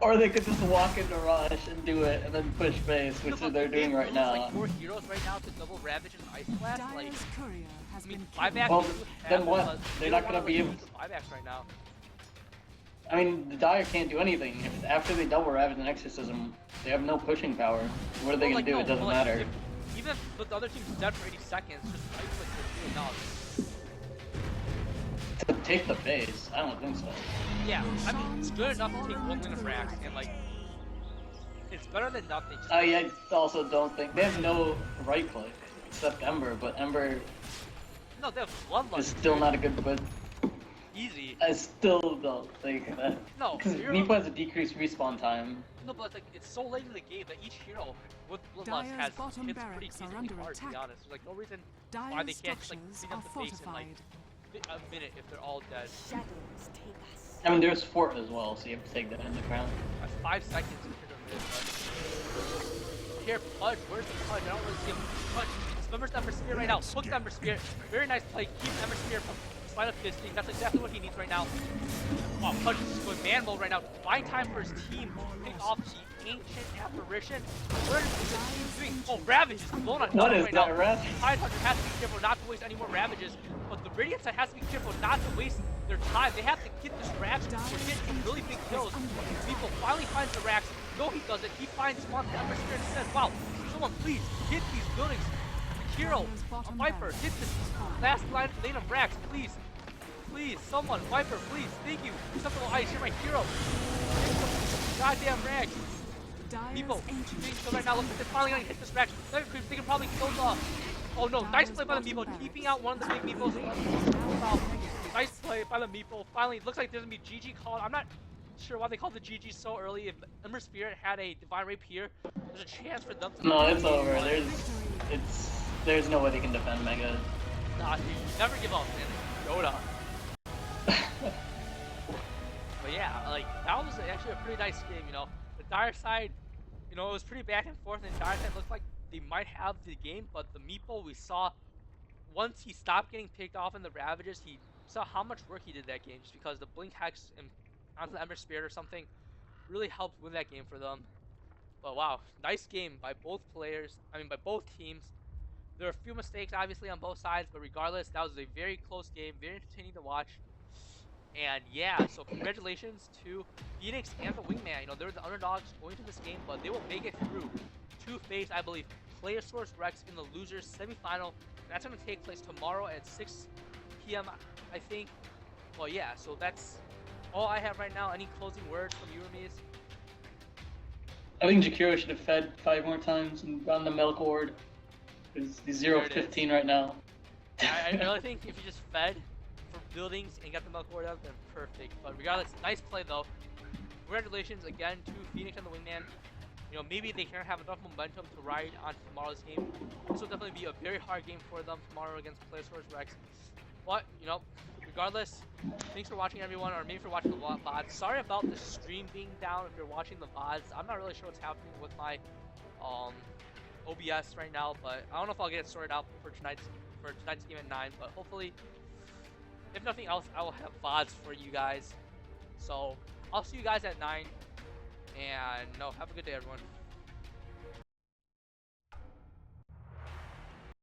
Or they could just walk into Rush and do it, and then push base, which Look, they're they doing right lose, now. like 4 heroes right now to double Ravage and Ice Blast. Like, Dire's courier has I mean, been buyback. Well, do then have, what? but They're they not don't gonna wanna, be like, able- use the buybacks right now. I mean, the Dire can't do anything. If, after they double Ravage and Exorcism, they have no pushing power. What are they Well, gonna do? no, It doesn't but, like, matter. Even if the other team's dead for 80 seconds, just ice like they're doing now. To take the base, I don't think so. Yeah, I mean, it's good enough to take 1 win of racks, and like, it's better than nothing. Just I also don't think they have no right click except Ember, but Ember no, they have Bloodlust. is still not a good. But Easy. I still don't think that. No, Because hero- Meepo has a decreased respawn time. No, but like, it's so late in the game that each hero with Bloodlust Dire's has bottom hits pretty barracks are decently under hard, to be attack. honest. There's like no reason why they Dire's can't just like structures clean are up the base in like fortified. a minute if they're all dead. Shadows take us. I mean, there's Fort as well, so you have to take that into account. That's 5 seconds to hit a minute, but here, Pudge, where's the Pudge? I don't really see him. Pudge, Ember Spear right now. Hook Ember Spear. Very nice play. Keep Ember Spear from sleight of fisting. That's exactly what he needs right now. Wow, Pudge is going man mode right now. Buying time for his team to pick off the ancient apparition. Where is this team doing? Oh, Ravage is blown on What double is right that, now. Ravage? Tidehunter has to be careful not to waste any more Ravages, but the Radiant side has to be careful not to waste their time. They have to get this Ravage or get some really big kills. People finally finds the racks. No, he doesn't. He finds Swan Ember Spear and says, wow, someone please hit these buildings. Hero, a Viper, hit this last lane of racks, please. Please, someone, Viper, please, thank you. Acceptable ice, you're my hero. Hit some goddamn racks. People, so right now, look at this, finally gonna hit this rack. They can probably kill the... Oh no, nice play by the Meepo, keeping out one of the big Meepos. Wow. Nice play by the Meeple. Finally, looks like there's gonna be GG called. I'm not sure why they called the GG so early. If Ember Spirit had a Divine Rapier, there's a chance for them to. No, it's over. There's no way they can defend Mega. Nah, dude, never give up, man. Dota. But yeah, like that was actually a pretty nice game. You know, the Dire side, you know, it was pretty back and forth, and Dire side looked like they might have the game, but the Meeple we saw once he stopped getting picked off in the Ravages, he saw how much work he did that game, just because the Blink Hex and onto the Ember Spirit or something really helped win that game for them. But wow, nice game by both players. I mean, by both teams. There were a few mistakes, obviously, on both sides, but regardless, that was a very close game, very entertaining to watch. And yeah, so congratulations to Phoenix and the Wingman. You know, they were the underdogs going to this game, but they will make it through to face, I believe, Player Source Rex in the losers semifinal. That's going to take place tomorrow at 6 p.m., I think. Well, yeah, so that's all I have right now. Any closing words from you, Ramirez? I think Jakiro should have fed 5 more times and gotten the milk ward. He's 0-15 right now. I really think if you just fed for buildings and got the milk ward up, then perfect. But regardless, nice play though. Congratulations again to Phoenix and the Wingman. You know, maybe they can have enough momentum to ride on tomorrow's game. This will definitely be a very hard game for them tomorrow against Player Source Rex. But, you know, regardless, thanks for watching everyone, or maybe for watching the VODs. Sorry about the stream being down if you're watching the VODs. I'm not really sure what's happening with my OBS right now, but I don't know if I'll get it sorted out for tonight's game at 9, but hopefully, if nothing else, I will have VODs for you guys. So, I'll see you guys at 9, and no, have a good day, everyone.